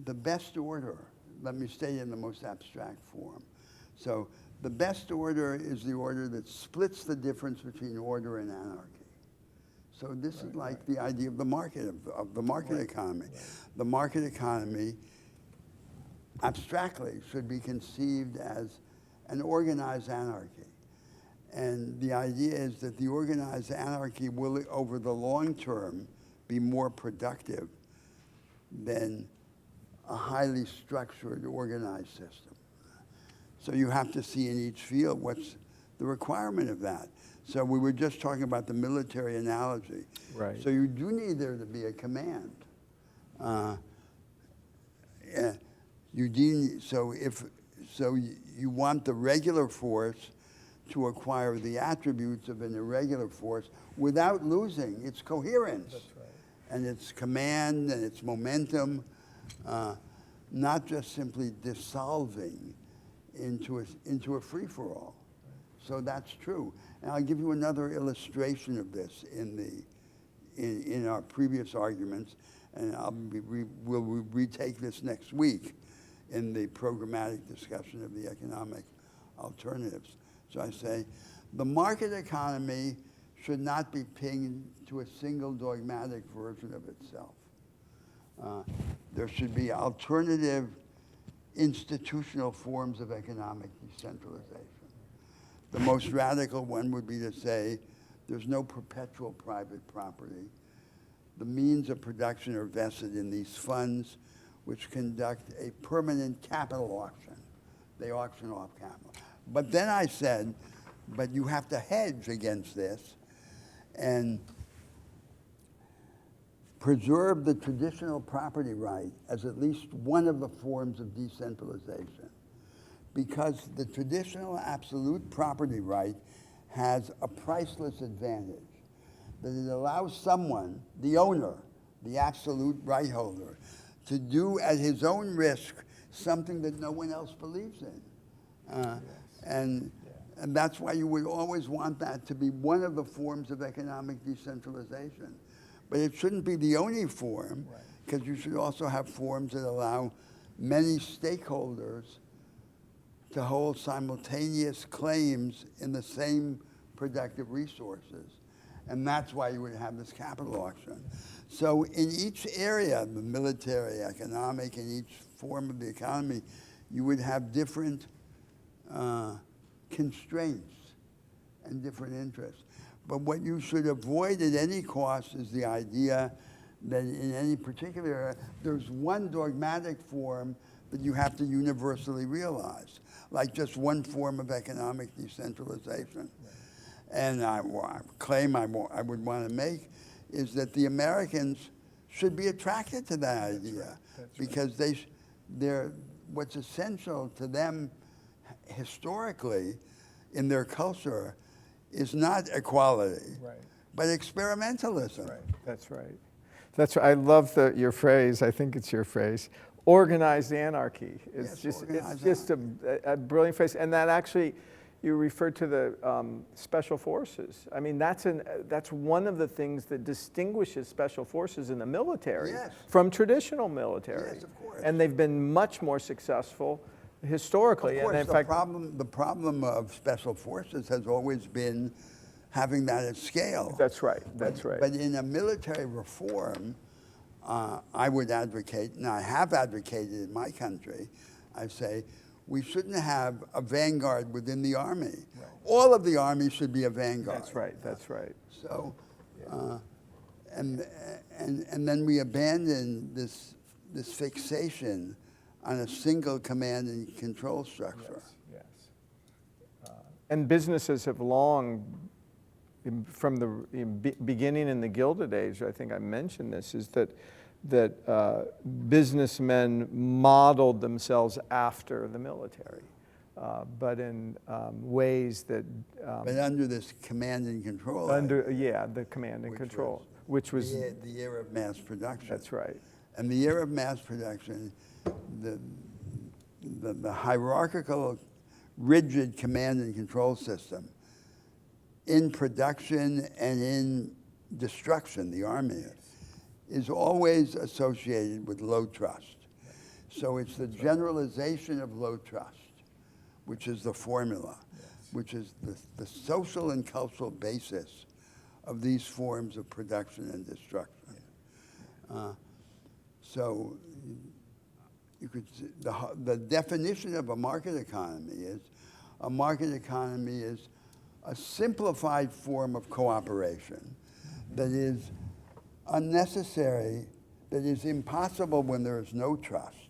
the best order, let me state it in the most abstract form. So the best order is the order that splits the difference between order and anarchy. So this is like the idea of the market, of the market economy. The market economy, abstractly, should be conceived as an organized anarchy. And the idea is that the organized anarchy will, over the long term, be more productive than a highly structured, organized system. So you have to see in each field what's the requirement of that. So we were just talking about the military analogy. Right. So you do need there to be a command. You want the regular force to acquire the attributes of an irregular force without losing its coherence. That's right. And its command and its momentum, not just simply dissolving into a free-for-all. So that's true. And I'll give you another illustration of this in our previous arguments, and we'll retake this next week in the programmatic discussion of the economic alternatives. So I say, the market economy should not be pinned to a single dogmatic version of itself. There should be alternative institutional forms of economic decentralization. The most radical one would be to say there's no perpetual private property. The means of production are vested in these funds, which conduct a permanent capital auction. They auction off capital. But then I said, but you have to hedge against this and preserve the traditional property right as at least one of the forms of decentralization. Because the traditional absolute property right has a priceless advantage, that it allows someone, the owner, the absolute right holder, to do at his own risk something that no one else believes in. And that's why you would always want that to be one of the forms of economic decentralization. But it shouldn't be the only form, because you should also have forms that allow many stakeholders to hold simultaneous claims in the same productive resources. And that's why you would have this capital auction. So in each area, the military, economic, in each form of the economy, you would have different constraints and different interests. But what you should avoid at any cost is the idea that in any particular area, there's one dogmatic form that you have to universally realize, like just one form of economic decentralization. And I claim I would want to make is that the Americans should be attracted to that idea, because they're what's essential to them historically in their culture is not equality, but experimentalism. Right. That's right. That's right. I love your phrase. I think it's your phrase. Organized anarchy. It's just a brilliant phrase. And that actually, you referred to the special forces. I mean, that's one of the things that distinguishes special forces in the military from traditional military. Yes, of course. And they've been much more successful historically. Of course, and in fact, the problem of special forces has always been having that at scale. That's right. That's right. But in a military reform, I would advocate, and I have advocated in my country, I say, we shouldn't have a vanguard within the Army. Right. All of the Army should be a vanguard. That's right. That's right. So, and then we abandon this fixation on a single command and control structure. Yes. And businesses have long, from the beginning in the Gilded Age, I think I mentioned this, is that businessmen modeled themselves after the military, but in ways that... but under this command and control. The command and control, which was... The era of mass production. That's right. And the era of mass production, the hierarchical, rigid command and control system in production and in destruction, the Army, is always associated with low trust. So it's the generalization of low trust, which is the formula, which is the social and cultural basis of these forms of production and destruction. So you could the definition of a market economy is a simplified form of cooperation that is unnecessary, that is impossible when there is no trust.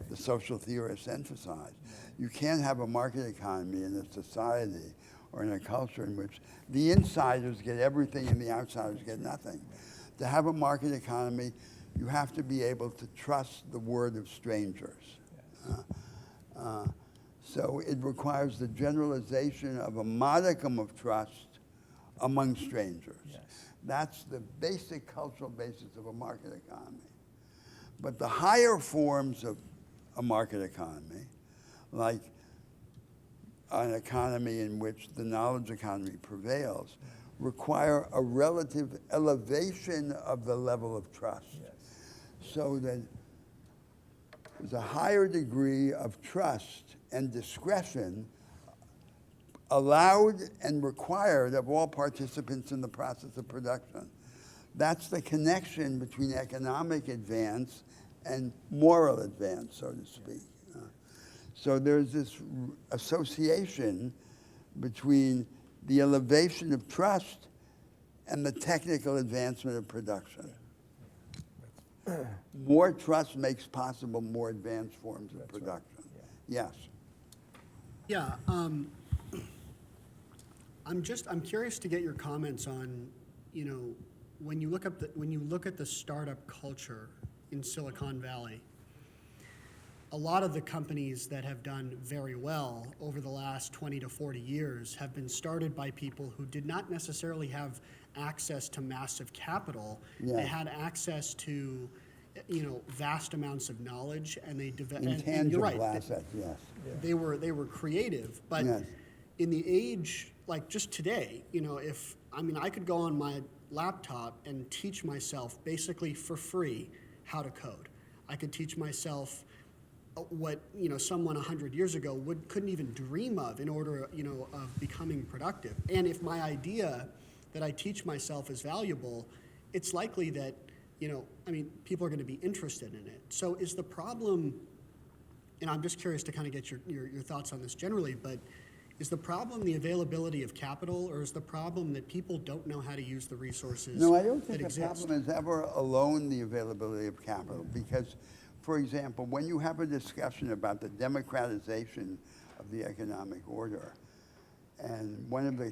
The social theorists emphasize. You can't have a market economy in a society or in a culture in which the insiders get everything and the outsiders get nothing. To have a market economy, you have to be able to trust the word of strangers. So it requires the generalization of a modicum of trust among strangers. Yes. That's the basic cultural basis of a market economy. But the higher forms of a market economy, like an economy in which the knowledge economy prevails, require a relative elevation of the level of trust. Yes. So that there's a higher degree of trust and discretion allowed and required of all participants in the process of production. That's the connection between economic advance and moral advance, so to speak. So there's this association between the elevation of trust and the technical advancement of production. More trust makes possible more advanced forms of production. Yes. Yeah, I'm curious to get your comments on, when you look at the startup culture in Silicon Valley, a lot of the companies that have done very well over the last 20 to 40 years have been started by people who did not necessarily have access to massive capital. Yeah. They had access to, vast amounts of knowledge, and they developed. Intangible assets, yes. They were creative, but Yes. in the age like just today, I could go on my laptop and teach myself basically for free how to code. I could teach myself what someone 100 years ago couldn't even dream of in order of becoming productive. And if my idea that I teach myself is valuable, it's likely that people are going to be interested in it. So is the problem, and I'm just curious to kind of get your thoughts on this generally, but is the problem the availability of capital, or is the problem that people don't know how to use the resources No, I don't think that the exist? problem is ever alone the availability of capital, because, for example, when you have a discussion about the democratization of the economic order, and one of the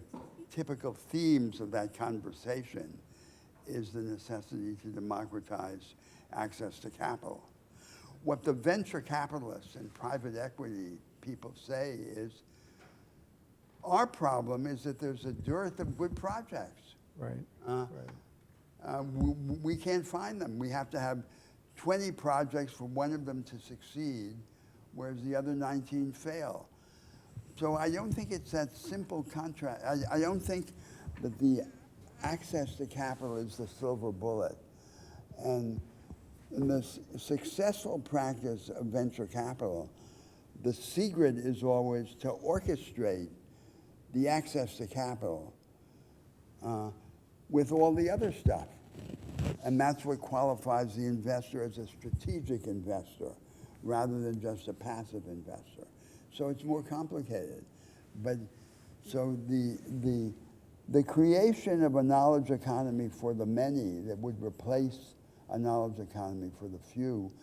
typical themes of that conversation is the necessity to democratize access to capital. What the venture capitalists and private equity people say is, our problem is that there's a dearth of good projects. Right. We can't find them. We have to have 20 projects for one of them to succeed, whereas the other 19 fail. So I don't think it's that simple contrast. I don't think that the access to capital is the silver bullet. And in the successful practice of venture capital, the secret is always to orchestrate the access to capital with all the other stuff. And that's what qualifies the investor as a strategic investor rather than just a passive investor. So it's more complicated. But so the creation of a knowledge economy for the many that would replace a knowledge economy for the few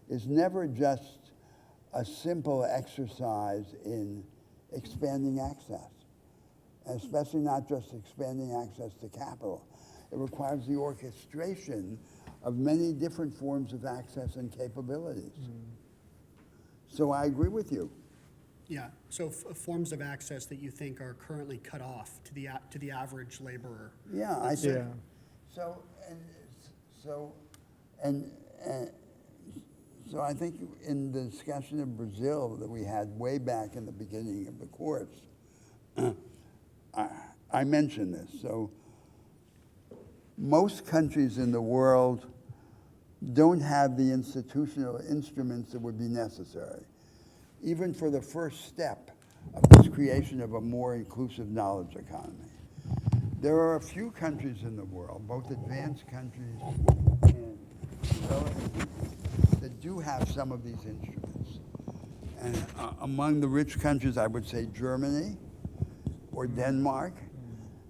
is never just a simple exercise in expanding access, especially not just expanding access to capital. It requires the orchestration of many different forms of access and capabilities. So I agree with you. Yeah, so forms of access that you think are currently cut off to the average laborer. Yeah, I think. Yeah. So I think in the discussion of Brazil that we had way back in the beginning of the course, I mentioned this. So most countries in the world don't have the institutional instruments that would be necessary, even for the first step of this creation of a more inclusive knowledge economy. There are a few countries in the world, both advanced countries and developing countries, that do have some of these instruments. And among the rich countries, I would say Germany or Denmark,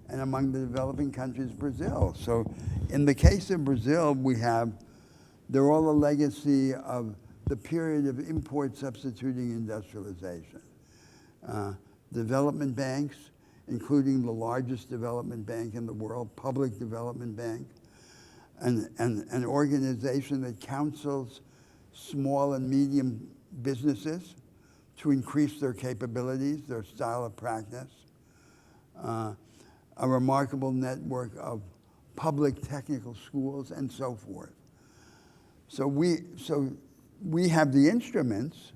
and among the developing countries, Brazil. So in the case of Brazil, they're all a legacy of the period of import substituting industrialization. Development banks, including the largest development bank in the world, Public Development Bank, and an organization that counsels small and medium businesses to increase their capabilities, their style of practice, a remarkable network of public technical schools, and so forth. So we have the instruments,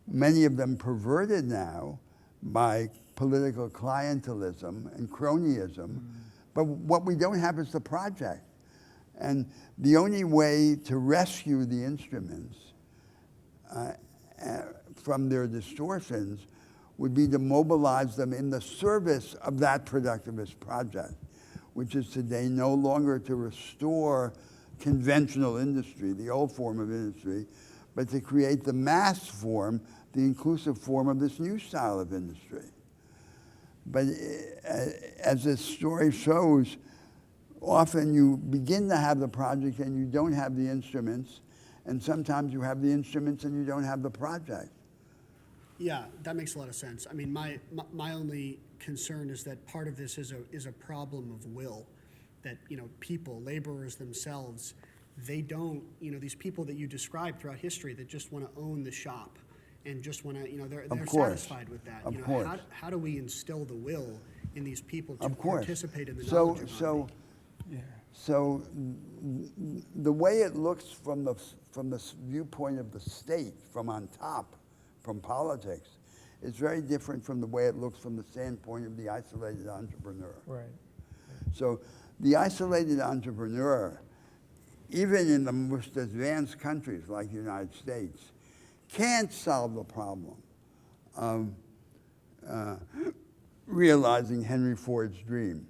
many of them perverted now by political clientelism and cronyism, but what we don't have is the project. And the only way to rescue the instruments from their distortions would be to mobilize them in the service of that productivist project, which is today no longer to restore conventional industry, the old form of industry, but to create the mass form, the inclusive form of this new style of industry. But as this story shows, often you begin to have the project and you don't have the instruments, and sometimes you have the instruments and you don't have the project. Yeah, that makes a lot of sense. I mean, my only concern is that part of this is a problem of will, that, you know, people, laborers themselves, they don't, you know, these people that you described throughout history that just want to own the shop and just want to, you know, they're satisfied with that. Of you know, course. How do we instill the will in these people to Of course. participate in the knowledge economy? So the way it looks from the viewpoint of the state, from on top, from politics, is very different from the way it looks from the standpoint of the isolated entrepreneur. Right. So the isolated entrepreneur, even in the most advanced countries like the United States, can't solve the problem of realizing Henry Ford's dream,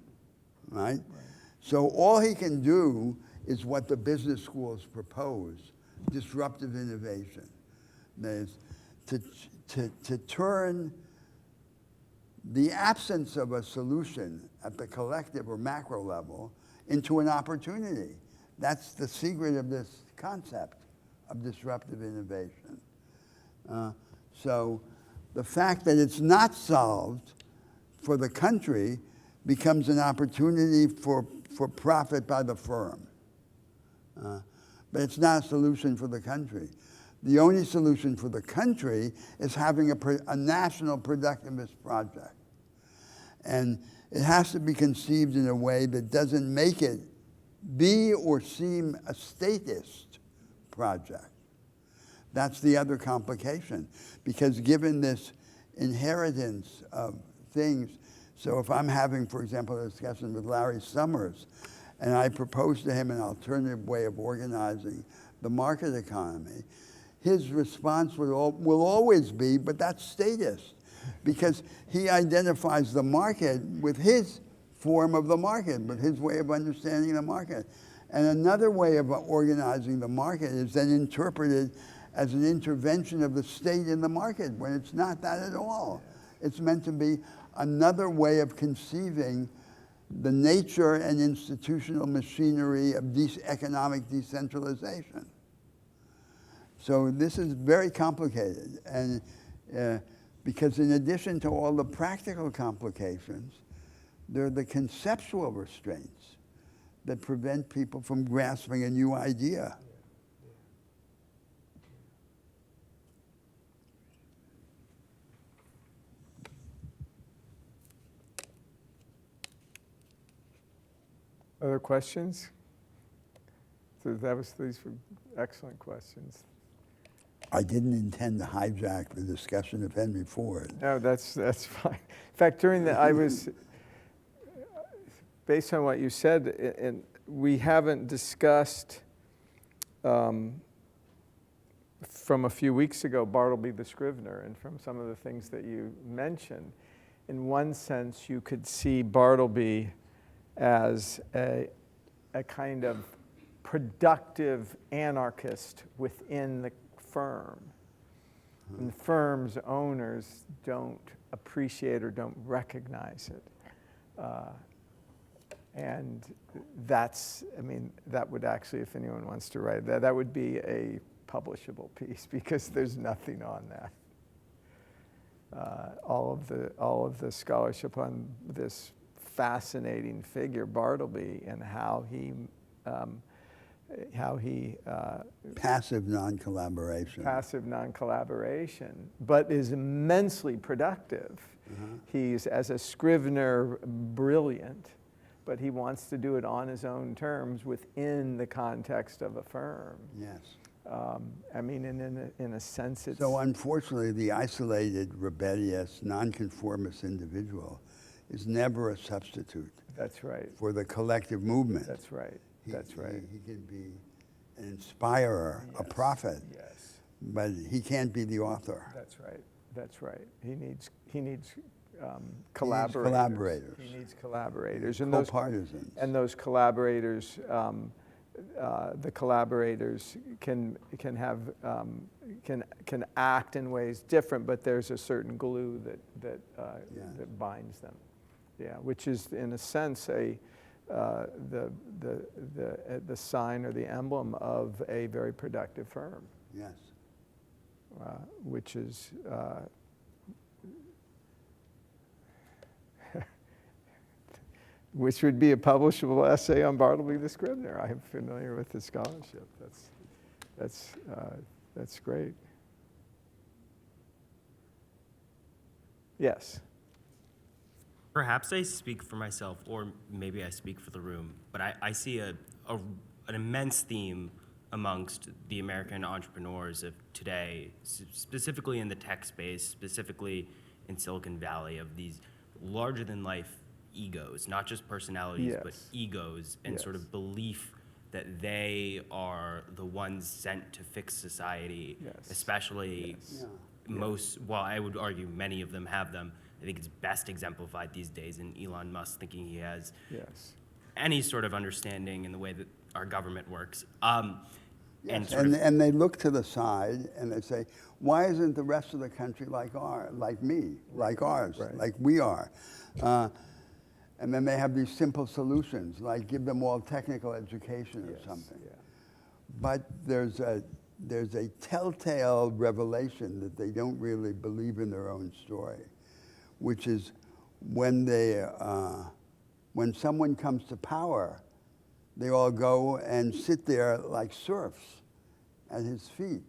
right? So all he can do is what the business schools propose, disruptive innovation. That is, to turn the absence of a solution at the collective or macro level into an opportunity. That's the secret of this concept of disruptive innovation. So the fact that it's not solved for the country becomes an opportunity for profit by the firm. But it's not a solution for the country. The only solution for the country is having a national productivist project. And it has to be conceived in a way that doesn't make it be or seem a statist project. That's the other complication, because given this inheritance of things, so if I'm having, for example, a discussion with Larry Summers, and I propose to him an alternative way of organizing the market economy, his response will always be, but that's statist, because he identifies the market with his form of the market, with his way of understanding the market. And another way of organizing the market is then interpreted as an intervention of the state in the market, when it's not that at all. It's meant to be another way of conceiving the nature and institutional machinery of economic decentralization. So this is very complicated, and because in addition to all the practical complications, there are the conceptual restraints that prevent people from grasping a new idea. Other questions? So these were excellent questions. I didn't intend to hijack the discussion of Henry Ford. No, that's fine. In fact, during the, I was, based on what you said, and we haven't discussed from a few weeks ago, Bartleby the Scrivener, and from some of the things that you mentioned. In one sense, you could see Bartleby as a kind of productive anarchist within the firm. And the firm's owners don't appreciate or don't recognize it. And that's, I mean, that would actually, if anyone wants to write that, that would be a publishable piece, because there's nothing on that. All of the scholarship on this fascinating figure, Bartleby, and how he Passive non-collaboration. passive non-collaboration, but is immensely productive. He's, as a Scrivener, brilliant, but he wants to do it on his own terms within the context of a firm. Yes. I mean, in a sense, it's... So unfortunately, the isolated, rebellious, nonconformist individual is never a substitute That's right. for the collective movement. That's right. That's right. He can be an inspirer, a prophet, Yes. but he can't be the author. That's right. That's right. He needs collaborators. collaborators. He needs collaborators. Co-partisans. And those collaborators, the collaborators can act in ways different, but there's a certain glue that binds them. Yeah, which is in a sense the sign or the emblem of a very productive firm. Yes. Which is which would be a publishable essay on Bartleby the Scrivener. I'm familiar with his scholarship. That's great. Yes. Perhaps I speak for myself, or maybe I speak for the room, but I see an immense theme amongst the American entrepreneurs of today, specifically in the tech space, specifically in Silicon Valley, of these larger-than-life egos, not just personalities, but egos, and sort of belief that they are the ones sent to fix society, especially most, well, I would argue many of them have them. I think it's best exemplified these days in Elon Musk thinking he has any sort of understanding in the way that our government works. And they look to the side and they say, why isn't the rest of the country like ours, like we are? And then they have these simple solutions, like give them all technical education or something. But there's a telltale revelation that they don't really believe in their own story, which is when someone comes to power, they all go and sit there like serfs at his feet.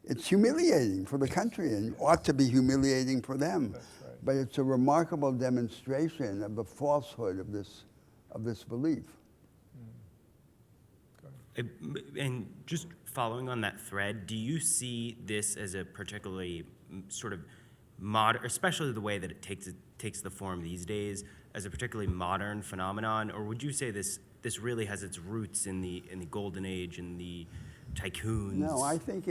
It's humiliating for the country and ought to be humiliating for them. But it's a remarkable demonstration of the falsehood of this belief. And just following on that thread, do you see this as a particularly sort of modern, especially the way that it takes the form these days, as a particularly modern phenomenon, or would you say this really has its roots in the golden age and the tycoons? No, I think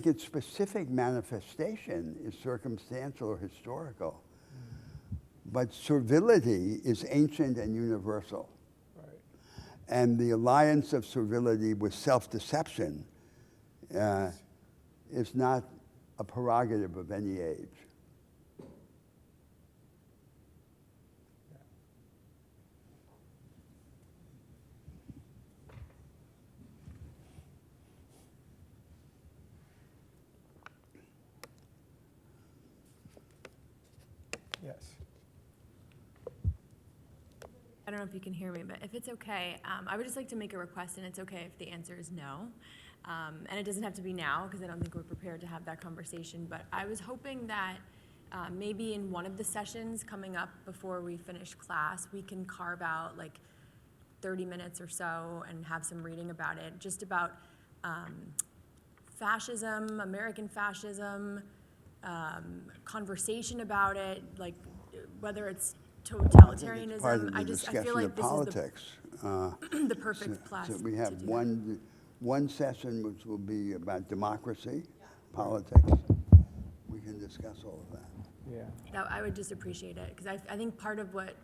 its specific manifestation is circumstantial or historical. But servility is ancient and universal. Right. And the alliance of servility with self-deception is not a prerogative of any age. Yes. I don't know if you can hear me, but if it's okay, I would just like to make a request, and it's okay if the answer is no. And it doesn't have to be now, because I don't think we're prepared to have that conversation, but I was hoping that maybe in one of the sessions coming up before we finish class, we can carve out like 30 minutes or so and have some reading about it, just about fascism, American fascism, conversation about it, like whether it's totalitarianism. Part of the discussion I feel like of this politics. is the perfect class. So we have to do one session which will be about democracy, politics. We can discuss all of that. Yeah. I would just appreciate it, because I think part of what,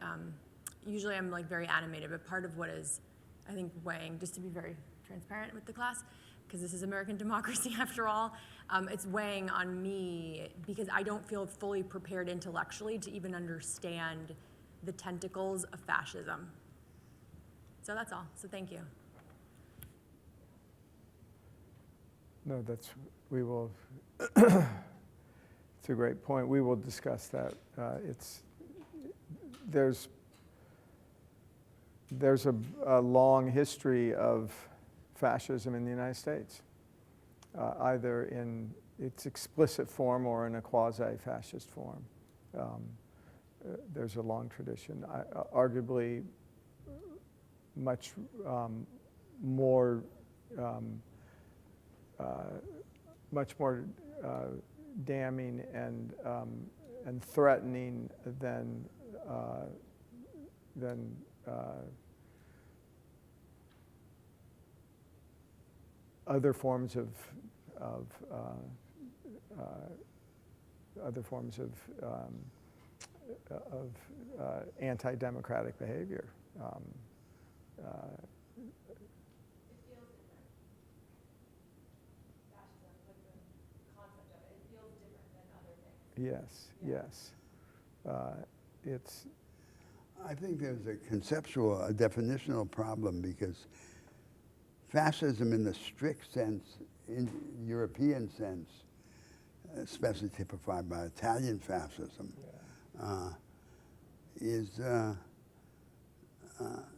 usually I'm like very animated, but part of what is, I think, weighing, just to be very transparent with the class, because this is American democracy after all, it's weighing on me because I don't feel fully prepared intellectually to even understand the tentacles of fascism. So that's all. So thank you. No, we will, it's a great point. We will discuss that. there's a long history of fascism in the United States, either in its explicit form or in a quasi-fascist form. There's a long tradition, arguably much more damning and threatening than other forms of anti-democratic behavior. Yes, yes. It's. I think there's a conceptual, a definitional problem, because fascism in the strict sense, in European sense, especially typified by Italian fascism,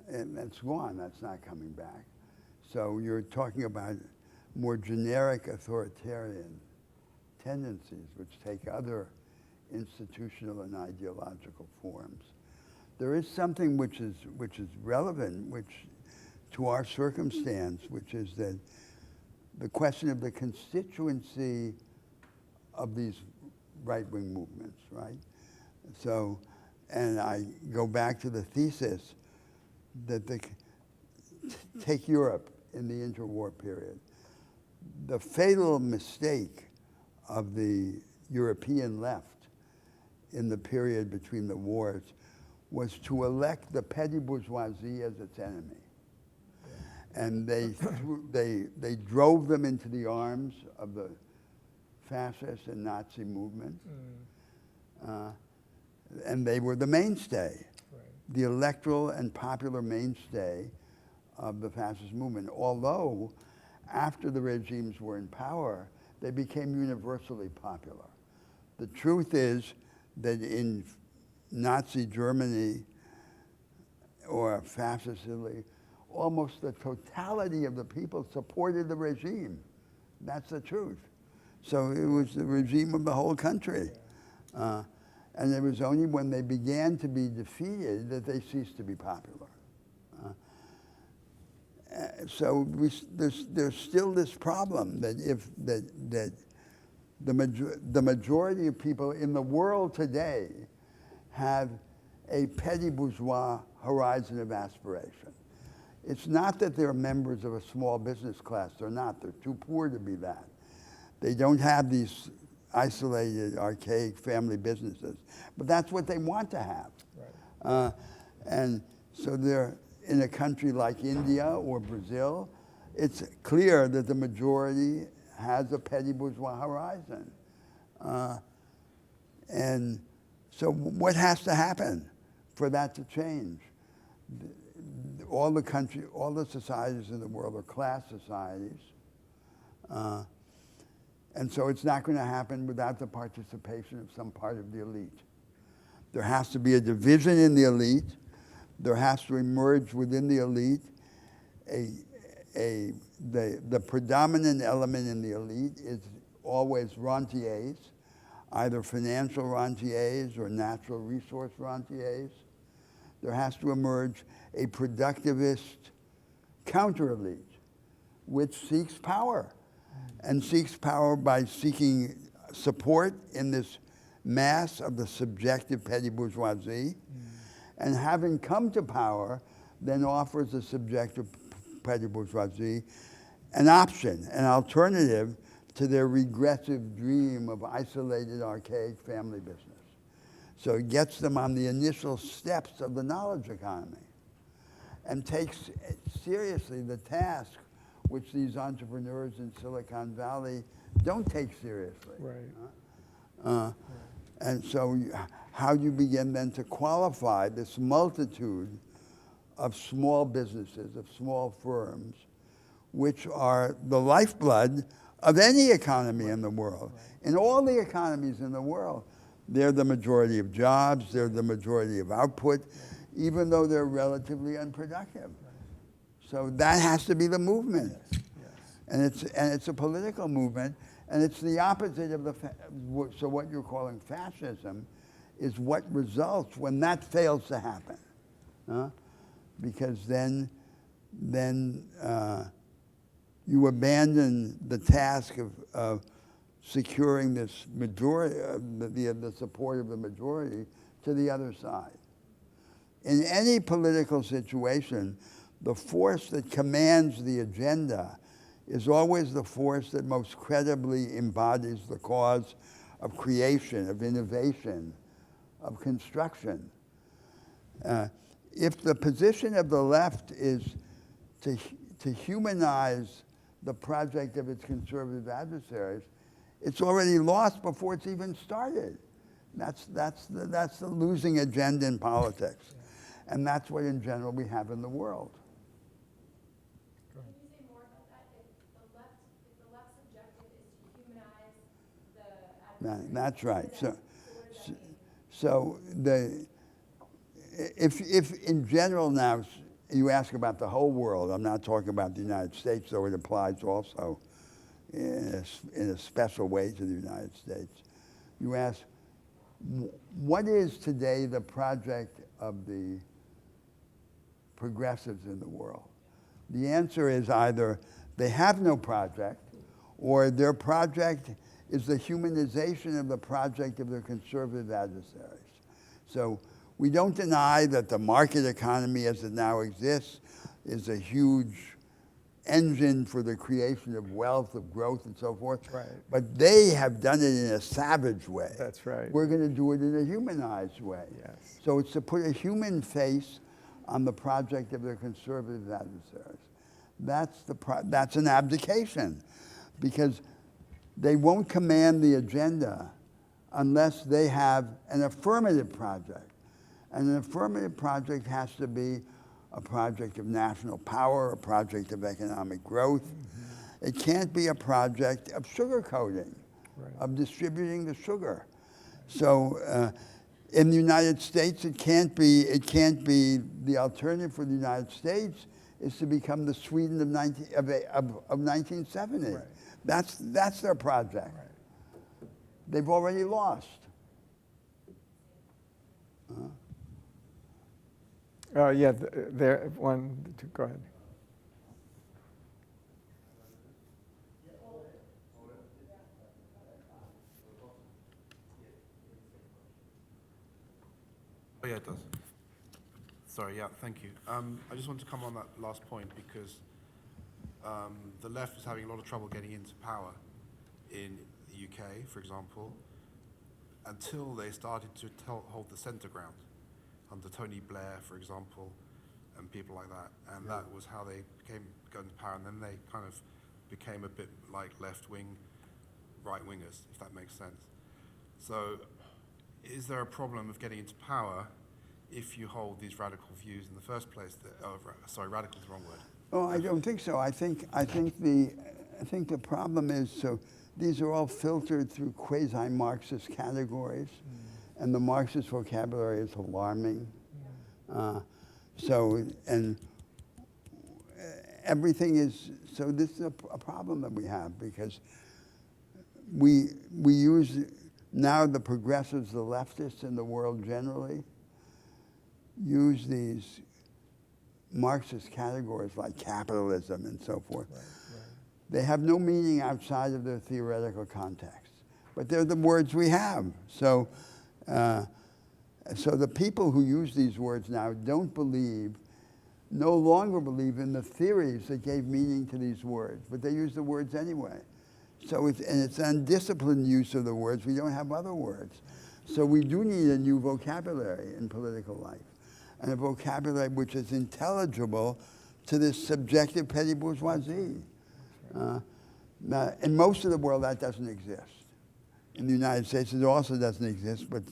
and that's gone, that's not coming back. So you're talking about more generic authoritarian tendencies which take other institutional and ideological forms. There is something which is relevant, to our circumstance, which is that the question of the constituency of these right-wing movements, right? So, and I go back to the thesis that take Europe in the interwar period. The fatal mistake of the European left in the period between the wars was to elect the petty bourgeoisie as its enemy. And they drove them into the arms of the fascist and Nazi movement. And they were the mainstay, the electoral and popular mainstay of the fascist movement. Although, after the regimes were in power, they became universally popular. The truth is that in Nazi Germany or fascist Italy, almost the totality of the people supported the regime. That's the truth. So it was the regime of the whole country. And it was only when they began to be defeated that they ceased to be popular. So there's still this problem that the majority of people in the world today have a petty bourgeois horizon of aspiration. It's not that they're members of a small business class. They're not. They're too poor to be that. They don't have these isolated, archaic family businesses. But that's what they want to have. Right. And so they're in a country like India or Brazil, it's clear that the majority has a petty bourgeois horizon. And so what has to happen for that to change? All the societies in the world are class societies. And so it's not going to happen without the participation of some part of the elite. There has to be a division in the elite. There has to emerge within the elite the predominant element in the elite is always rentiers, either financial rentiers or natural resource rentiers. There has to emerge a productivist counter-elite, which seeks power, and seeks power by seeking support in this mass of the subjective petty bourgeoisie, and having come to power, then offers the subjective petty bourgeoisie an option, an alternative to their regressive dream of isolated, archaic family business. So it gets them on the initial steps of the knowledge economy and takes seriously the task which these entrepreneurs in Silicon Valley don't take seriously. Right. And so how you begin then to qualify this multitude of small businesses, of small firms, which are the lifeblood of any economy in the world. In all the economies in the world, They're the majority of jobs, they're the majority of output, even though they're relatively unproductive. So that has to be the movement. And it's a political movement, and it's the opposite of so what you're calling fascism is what results when that fails to happen. Because then you abandon the task of securing this majority, the support of the majority to the other side. In any political situation, the force that commands the agenda is always the force that most credibly embodies the cause of creation, of innovation, of construction. If the position of the left is to humanize the project of its conservative adversaries, it's already lost before it's even started. That's the losing agenda in politics. And that's what, in general, we have in the world. Can you say more about that? If the left's objective is to humanize the adversary. That's right. If in general now, you ask about the whole world, I'm not talking about the United States, though it applies also in a special way to the United States. You ask, what is today the project of the progressives in the world? The answer is either they have no project, or their project is the humanization of the project of their conservative adversaries. So we don't deny that the market economy as it now exists is a huge engine for the creation of wealth, of growth, and so forth. Right. But they have done it in a savage way. That's right. We're going to do it in a humanized way. Yes. So it's to put a human face on the project of their conservative adversaries. That's an abdication, because they won't command the agenda unless they have an affirmative project. And an affirmative project has to be a project of national power, a project of economic growth. Mm-hmm. It can't be a project of sugarcoating, right, of distributing the sugar. So in the United States, it can't be the alternative for the United States is to become the Sweden of 1970. Right. That's their project. Right. They've already lost. Yeah, there, go ahead. Oh, yeah, it does. Sorry, yeah, thank you. I just want to come on that last point because the left is having a lot of trouble getting into power in the UK, for example, until they started to hold the centre ground under Tony Blair, for example, and people like that. And that was how they got into power, and then they kind of became a bit like left-wing, right-wingers, if that makes sense. So is there a problem of getting into power if you hold these radical views in the first place? Radical is the wrong word. Oh, I don't think so. I think the problem is, so these are all filtered through quasi-Marxist categories, and the Marxist vocabulary is alarming. Everything is, so this is a problem that we have, because we use, now the progressives, the leftists in the world generally, use these Marxist categories like capitalism and so forth. Right, right. They have no meaning outside of their theoretical context, but they're the words we have. So the people who use these words now no longer believe in the theories that gave meaning to these words, but they use the words anyway. So it's undisciplined use of the words. We don't have other words. So we do need a new vocabulary in political life, and a vocabulary which is intelligible to this subjective petty bourgeoisie. Now, in most of the world, that doesn't exist. In the United States, it also doesn't exist, but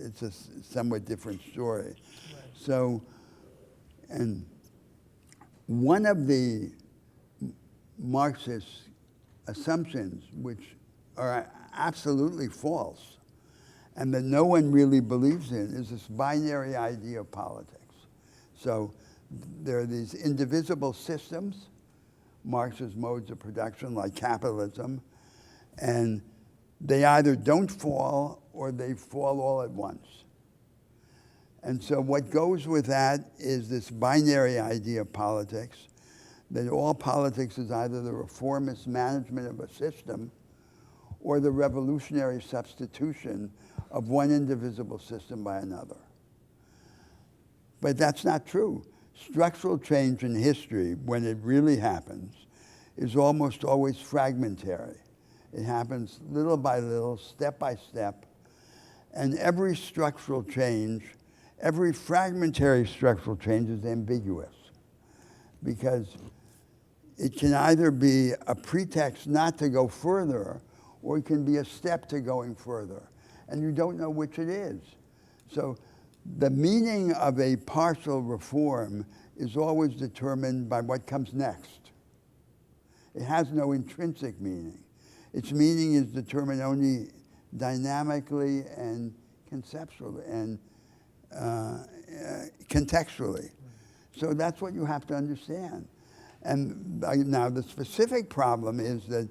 it's a somewhat different story. Right. So, and one of the Marxist assumptions, which are absolutely false, and that no one really believes in, is this binary idea of politics. So there are these indivisible systems, Marx's modes of production like capitalism, and they either don't fall or they fall all at once. And so what goes with that is this binary idea of politics, that all politics is either the reformist management of a system or the revolutionary substitution of one indivisible system by another. But that's not true. Structural change in history, when it really happens, is almost always fragmentary. It happens little by little, step by step, and every structural change, every fragmentary structural change is ambiguous, because it can either be a pretext not to go further, or it can be a step to going further, and you don't know which it is. So the meaning of a partial reform is always determined by what comes next. It has no intrinsic meaning. Its meaning is determined only dynamically and conceptually and contextually. So that's what you have to understand. And now the specific problem is that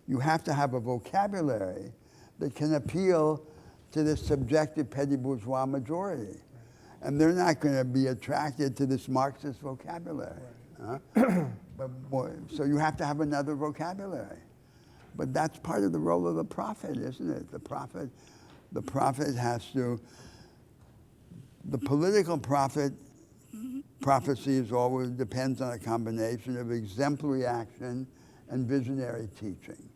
you have to have a vocabulary that can appeal to this subjective petty bourgeois majority. And they're not going to be attracted to this Marxist vocabulary. So you have to have another vocabulary. But that's part of the role of the prophet, isn't it? The prophet has to, the political prophecy is always depends on a combination of exemplary action and visionary teaching.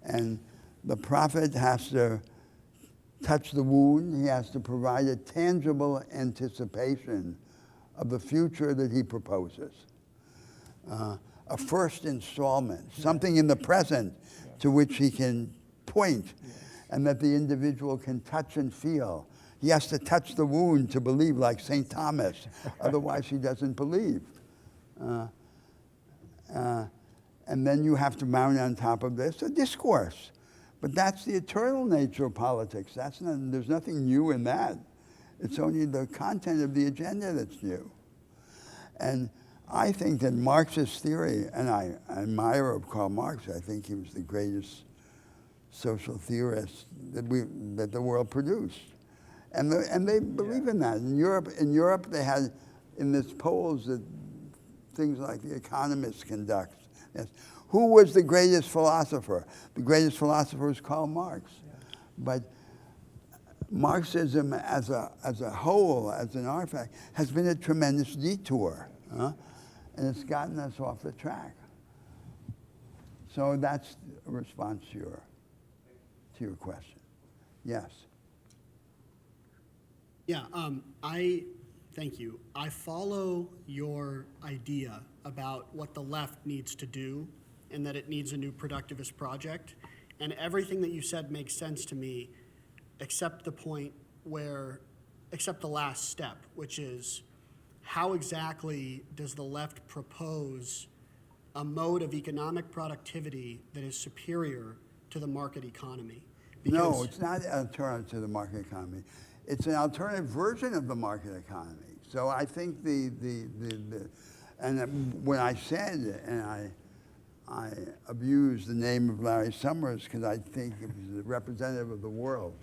And the prophet has to touch the wound. He has to provide a tangible anticipation of the future that he proposes. A first installment, something in the present to which he can point, and that the individual can touch and feel. He has to touch the wound to believe, like St. Thomas, otherwise he doesn't believe. And then you have to mount on top of this a discourse. But that's the eternal nature of politics. There's nothing new in that. It's only the content of the agenda that's new. And I think that Marxist theory, and I admire of Karl Marx, I think he was the greatest social theorist that the world produced. And they believe in that. In Europe, they had, in this polls that things like The Economist conducts, yes, who was the greatest philosopher? The greatest philosopher was Karl Marx. But Marxism as a whole, as an artifact, has been a tremendous detour. And it's gotten us off the track. So that's a response to your question. Yes. Yeah, thank you. I follow your idea about what the left needs to do and that it needs a new productivist project. And everything that you said makes sense to me, except the last step, which is how exactly does the left propose a mode of economic productivity that is superior to the market economy? No, it's not an alternative to the market economy. It's an alternative version of the market economy. So I think and when I said, and I abused the name of Larry Summers because I think he was the representative of the world,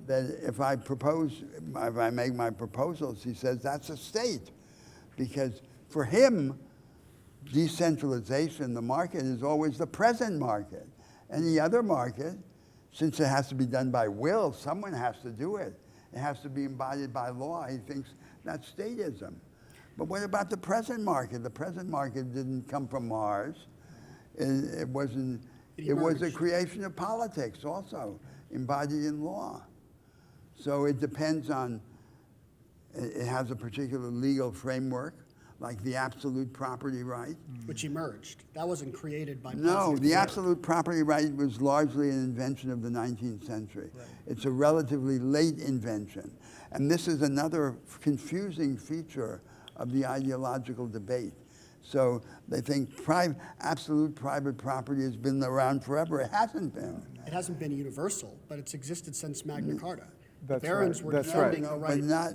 that if I make my proposals, he says that's a state. Because for him, decentralization, the market is always the present market. Any other market, since it has to be done by will, someone has to do it. It has to be embodied by law. He thinks that's statism. But what about the present market? The present market didn't come from Mars. It was a creation of politics also, embodied in law. So it depends on, it has a particular legal framework, like the absolute property right. Which emerged. That wasn't created by No, the absolute property right was largely an invention of the 19th century. Right. It's a relatively late invention. And this is another confusing feature of the ideological debate, So they think absolute private property has been around forever. It hasn't been. It hasn't been universal, but it's existed since Magna Carta. That's the barons right. were That's defending right. a right.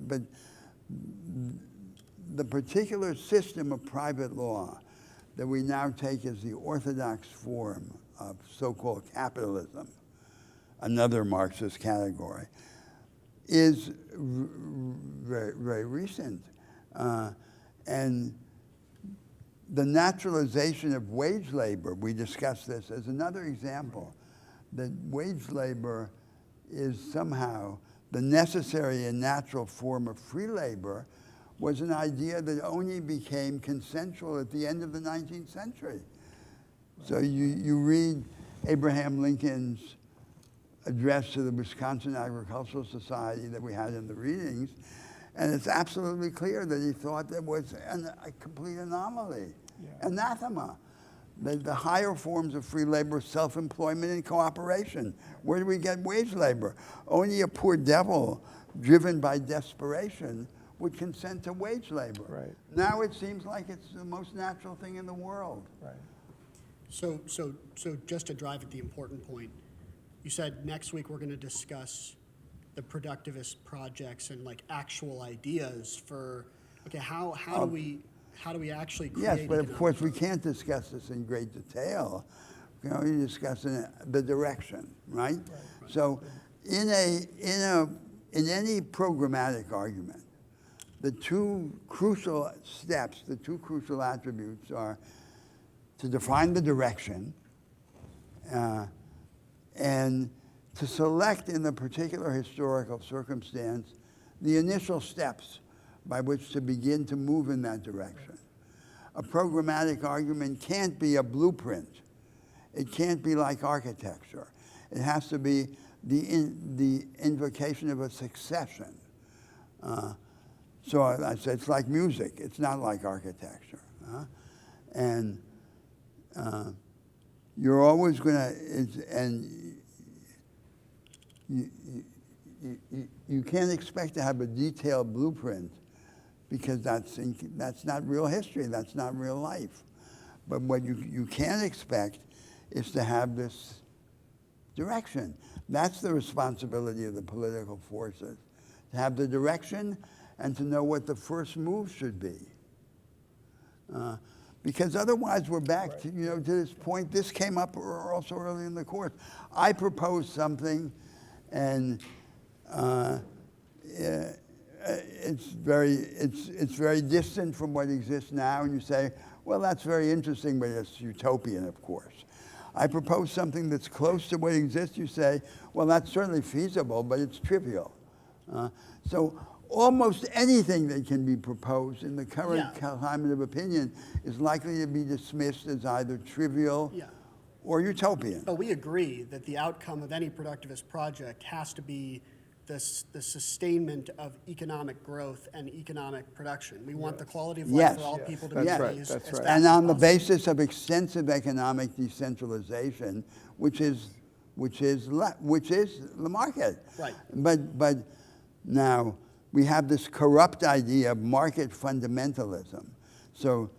But the particular system of private law that we now take as the orthodox form of so-called capitalism, another Marxist category, is very, very recent. And the naturalization of wage labor, we discussed this as another example, that wage labor is somehow the necessary and natural form of free labor, was an idea that only became consensual at the end of the 19th century. So you read Abraham Lincoln's address to the Wisconsin Agricultural Society that we had in the readings, and it's absolutely clear that he thought there was a complete anomaly, anathema. The higher forms of free labor, self-employment and cooperation. Where do we get wage labor? Only a poor devil driven by desperation would consent to wage labor. Right. Now it seems like it's the most natural thing in the world. Right. So just to drive at the important point, you said next week we're going to discuss the productivist projects and like actual ideas for, okay, how do we actually create? Yes, but of economic course we growth? can't discuss this in great detail. We can only discuss the direction, right? So in any programmatic argument, the two crucial steps, the two crucial attributes are to define the direction and to select in the particular historical circumstance the initial steps by which to begin to move in that direction. A programmatic argument can't be a blueprint. It can't be like architecture. It has to be the invocation of a succession. So I said it's like music. It's not like architecture. And you're always going to, and you can't expect to have a detailed blueprint because that's not real history. That's not real life. But what you can expect is to have this direction. That's the responsibility of the political forces, to have the direction and to know what the first move should be. Because otherwise we're back to, to this point. This came up also early in the course. I proposed something and it's very distant from what exists now, and you say, well, that's very interesting, but it's utopian, of course. I propose something that's close to what exists, you say, well, that's certainly feasible, but it's trivial. So almost anything that can be proposed in the current climate of opinion is likely to be dismissed as either trivial or utopian. But we agree that the outcome of any productivist project has to be the sustainment of economic growth and economic production. We want the quality of life for all people to be raised as fast And as on the possible. basis of extensive economic decentralization, which is the market. Right. But now we have this corrupt idea of market fundamentalism. So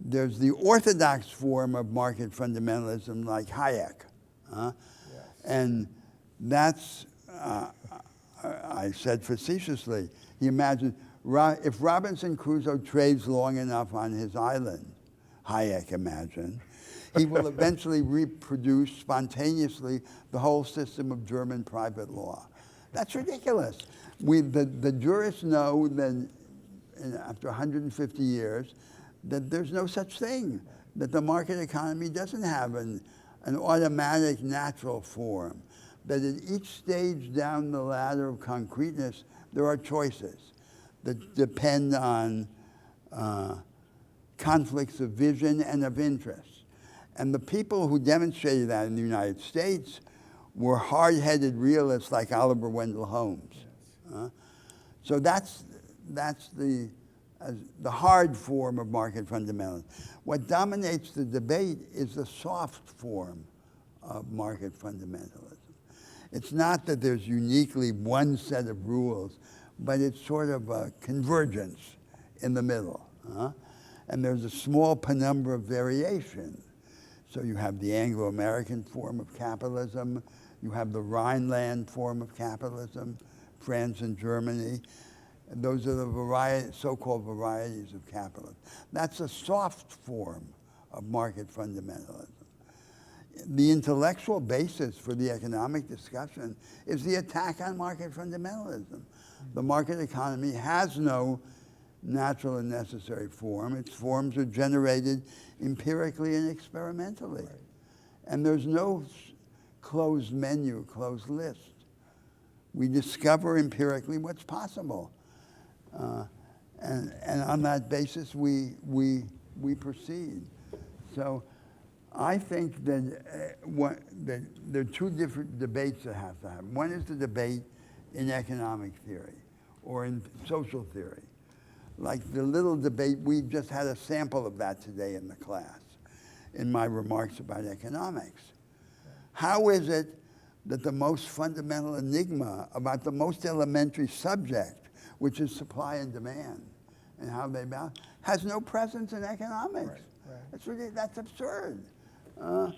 there's the orthodox form of market fundamentalism like Hayek. And that's, I said facetiously, he imagined if Robinson Crusoe trades long enough on his island, Hayek imagined, he will eventually reproduce spontaneously the whole system of German private law. That's ridiculous. The jurists know that after 150 years that there's no such thing, that the market economy doesn't have an automatic natural form, that at each stage down the ladder of concreteness, there are choices that depend on conflicts of vision and of interest. And the people who demonstrated that in the United States were hard-headed realists like Oliver Wendell Holmes. So that's the hard form of market fundamentalism. What dominates the debate is the soft form of market fundamentalism. It's not that there's uniquely one set of rules, but it's sort of a convergence in the middle. and there's a small penumbra of variation. So you have the Anglo-American form of capitalism, you have the Rhineland form of capitalism, France and Germany. And those are the so-called varieties of capitalism. That's a soft form of market fundamentalism. The intellectual basis for the economic discussion is the attack on market fundamentalism. The market economy has no natural and necessary form. Its forms are generated empirically and experimentally. Right. And there's no closed menu, closed list. We discover empirically what's possible. And on that basis, we proceed. So I think that, that there are two different debates that have to happen. One is the debate in economic theory or in social theory. Like the little debate, we just had a sample of that today in the class, in my remarks about economics. How is it that the most fundamental enigma about the most elementary subject, which is supply and demand, and how they balance, has no presence in economics? That's absurd. And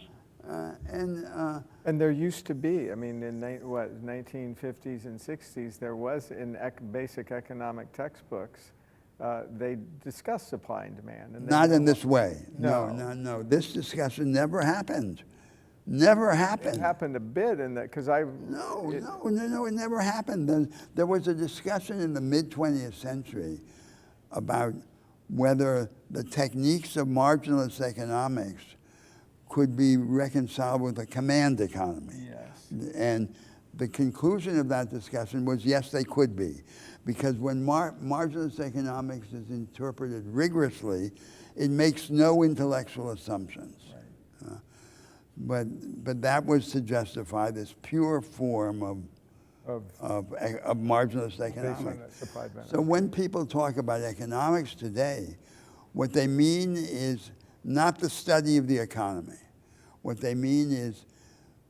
there used to be, I mean, in 1950s and 60s, there was in basic economic textbooks, they discussed supply and demand. And not in this way. No. No. This discussion never happened. Never happened. It happened a bit in that, because No, it never happened. There was a discussion in the mid-20th century about whether the techniques of marginalist economics could be reconciled with a command economy. Yes. And the conclusion of that discussion was yes, they could be. Because when marginalist economics is interpreted rigorously, it makes no intellectual assumptions. Right. But that was to justify this pure form of marginalist economics. So when people talk about economics today, what they mean is not the study of the economy. What they mean is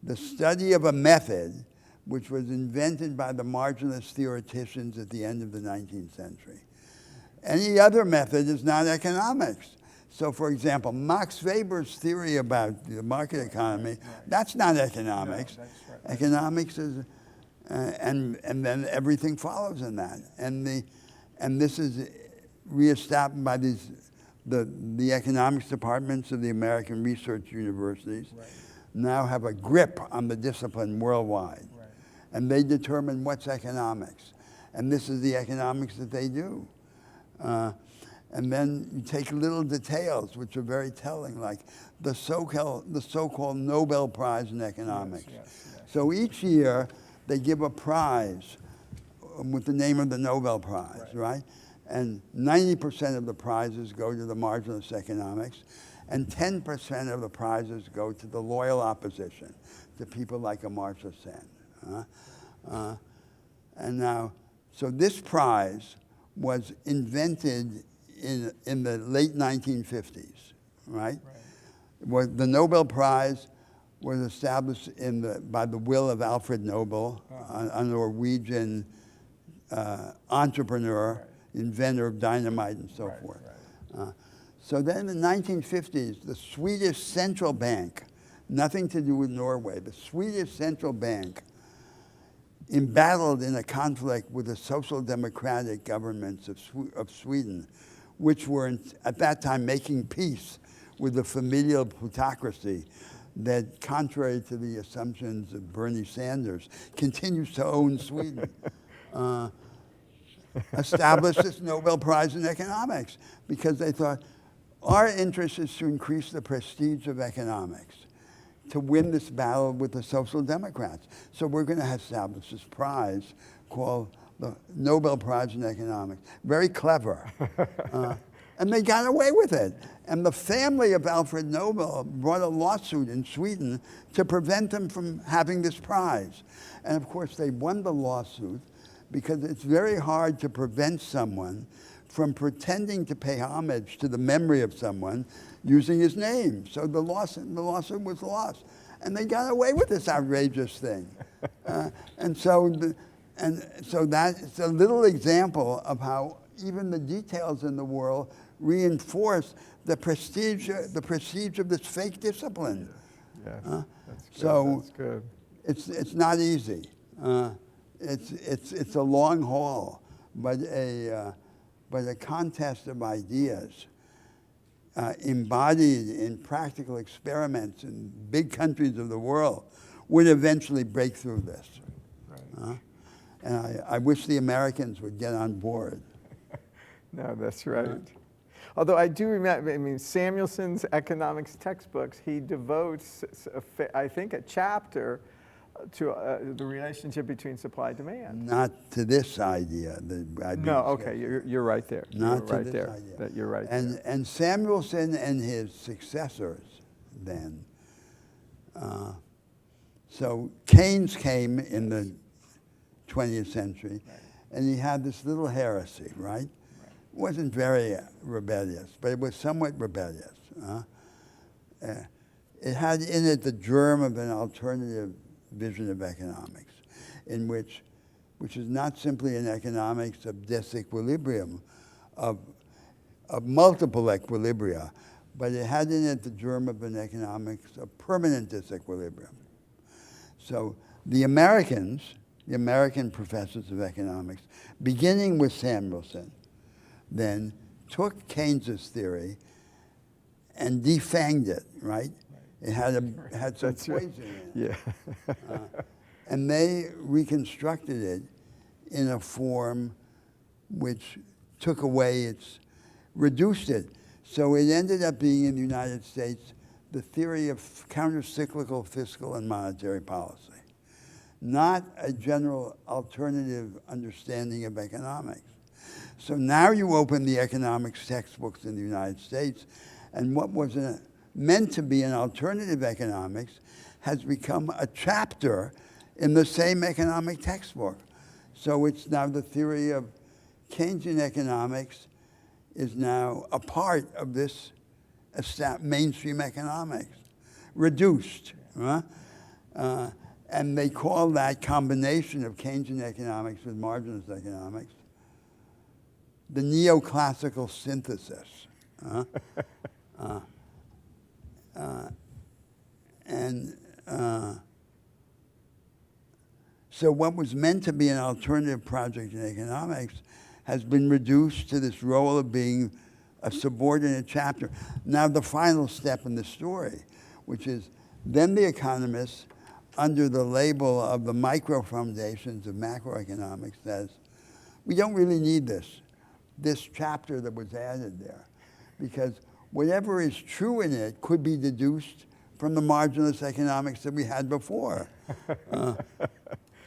the study of a method which was invented by the marginalist theoreticians at the end of the 19th century. Any other method is not economics. So, for example, Max Weber's theory about the market economy, that's not economics. No, that's right. Economics is, and then everything follows in that. And this is reestablished by the economics departments of the American research universities now have a grip on the discipline worldwide. Right. And they determine what's economics. And this is the economics that they do. And then you take little details, which are very telling, like the so-called Nobel Prize in economics. Yes. So each year, they give a prize with the name of the Nobel Prize, right? And 90% of the prizes go to the marginalist economics, and 10% of the prizes go to the loyal opposition, to people like Amartya Sen. And now, so this prize was invented in the late 1950s, right? The Nobel Prize was established by the will of Alfred Nobel, a Norwegian entrepreneur, inventor of dynamite and so forth. So then in the 1950s, the Swedish central bank, nothing to do with Norway, the Swedish central bank embattled in a conflict with the social democratic governments of Sweden, which were at that time making peace with the familial plutocracy that, contrary to the assumptions of Bernie Sanders, continues to own Sweden. Established this Nobel Prize in economics because they thought our interest is to increase the prestige of economics, to win this battle with the social democrats. So we're going to establish this prize called the Nobel Prize in Economics. Very clever. And they got away with it. And the family of Alfred Nobel brought a lawsuit in Sweden to prevent them from having this prize. And of course, they won the lawsuit because it's very hard to prevent someone from pretending to pay homage to the memory of someone using his name. So the lawsuit was lost. And they got away with this outrageous thing. And so that's a little example of how even the details in the world reinforce the prestige of this fake discipline. Yes, that's good. So That's good. it's not easy. It's a long haul, but a contest of ideas embodied in practical experiments in big countries of the world would eventually break through this. And I wish the Americans would get on board. No, that's right. Although I do remember, I mean, Samuelson's economics textbooks, he devotes, I think, a chapter to the relationship between supply and demand. Not to this idea. No, okay, you're right there. Not you're right to this there. idea. That you're right and, there. And Samuelson and his successors then, so Keynes came in the 20th century, and he had this little heresy, right? It wasn't very rebellious, but it was somewhat rebellious. It had in it the germ of an alternative vision of economics, which is not simply an economics of disequilibrium, of multiple equilibria, but it had in it the germ of an economics of permanent disequilibrium. So the American professors of economics, beginning with Samuelson, then took Keynes's theory and defanged it, right? It had some poison in it. Yeah. And they reconstructed it in a form which took away reduced it. So it ended up being in the United States the theory of counter-cyclical fiscal and monetary policy, not a general alternative understanding of economics. So now you open the economics textbooks in the United States, and what was meant to be an alternative economics has become a chapter in the same economic textbook. So it's now the theory of Keynesian economics is now a part of this mainstream economics, reduced. And they call that combination of Keynesian economics with marginalist economics the neoclassical synthesis. So what was meant to be an alternative project in economics has been reduced to this role of being a subordinate chapter. Now the final step in the story, which is then the economists, under the label of the micro foundations of macroeconomics, says, we don't really need this chapter that was added there, because whatever is true in it could be deduced from the marginalist economics that we had before.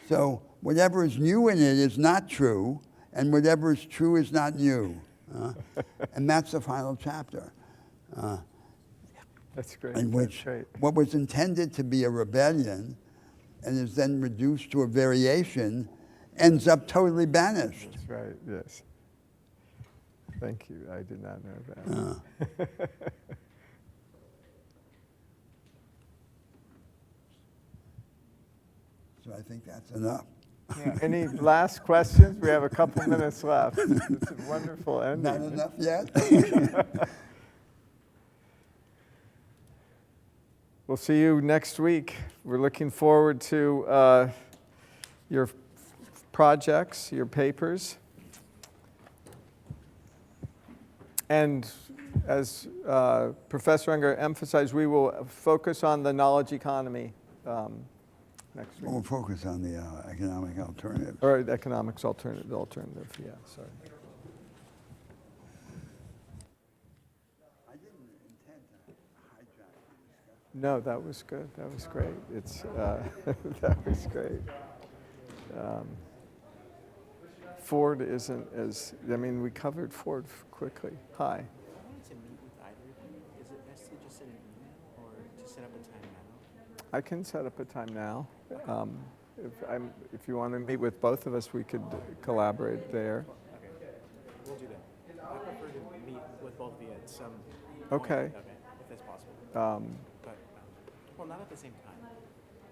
So whatever is new in it is not true, and whatever is true is not new. And that's the final chapter. That's great. In which what was intended to be a rebellion and is then reduced to a variation ends up totally banished. That's right, yes. Thank you. I did not know that. So I think that's enough. Yeah. Any last questions? We have a couple minutes left. It's a wonderful ending. Not enough yet? We'll see you next week. We're looking forward to your projects, your papers. And as Professor Unger emphasized, we will focus on the knowledge economy next week. We'll focus on the economic alternative. Or economics alternative, yeah, sorry. I didn't intend to hijack the discussion. No, that was good. That was great. That was great. Ford isn't as, we covered Ford quickly. Hi. I wanted to meet with either of you. Is it best to just send an email or to set up a time now? I can set up a time now. If you want to meet with both of us, we could collaborate there. Okay, we'll do that. I prefer to meet with both of you at some Okay. point, if that's possible. But, well, not at the same time.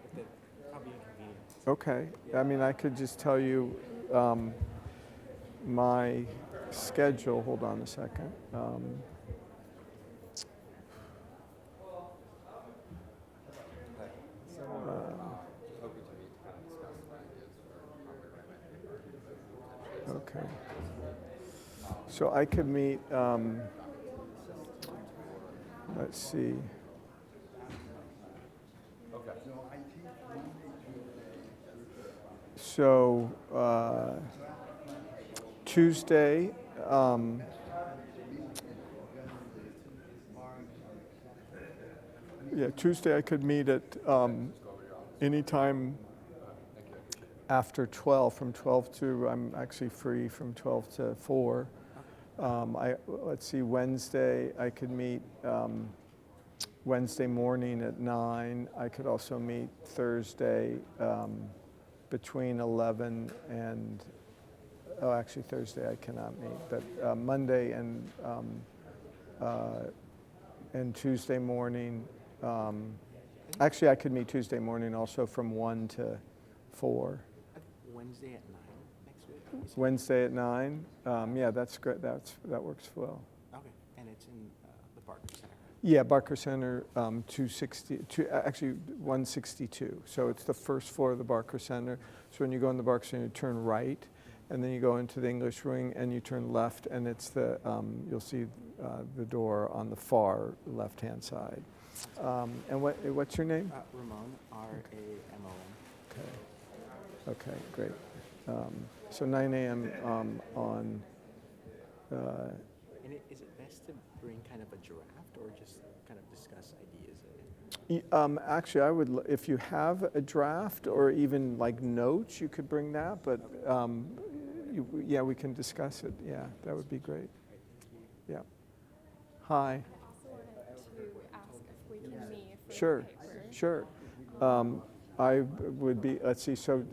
If that probably inconvenient. Okay. I could just tell you my schedule, hold on a second. Okay. So I could meet, let's see. So Tuesday, Tuesday I could meet at any time after 12, from 12 to, I'm actually free from 12 to 4. Let's see, Wednesday, I could meet Wednesday morning at 9. I could also meet Thursday between 11 and, oh, actually Thursday I cannot meet, but Monday and Tuesday morning. Actually, I could meet Tuesday morning also from 1 to 4. Wednesday at 9 next week? Wednesday at 9? Yeah, that's great. That works well. Okay, and it's in the Barker Center. Yeah, Barker Center, 162. So it's the first floor of the Barker Center. So when you go in the Barker Center, you turn right, and then you go into the English Wing, and you turn left, and it's the you'll see the door on the far left-hand side. And what's your name? Ramon, R-A-M-O-N. Okay, great. So 9 a.m. On. And is it best to bring kind of a draft or just kind of discuss ideas? Actually, I would, if you have a draft or even like notes, you could bring that. But yeah, we can discuss it. Yeah, that would be great. Yeah. Hi. I also wanted to ask if we can meet for Sure, the paper. sure. I would be, let's see, so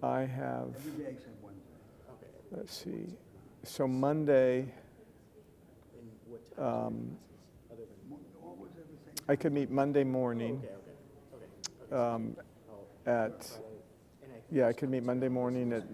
I have, let's see, so Monday, I could meet Monday morning at, yeah, I could meet Monday morning at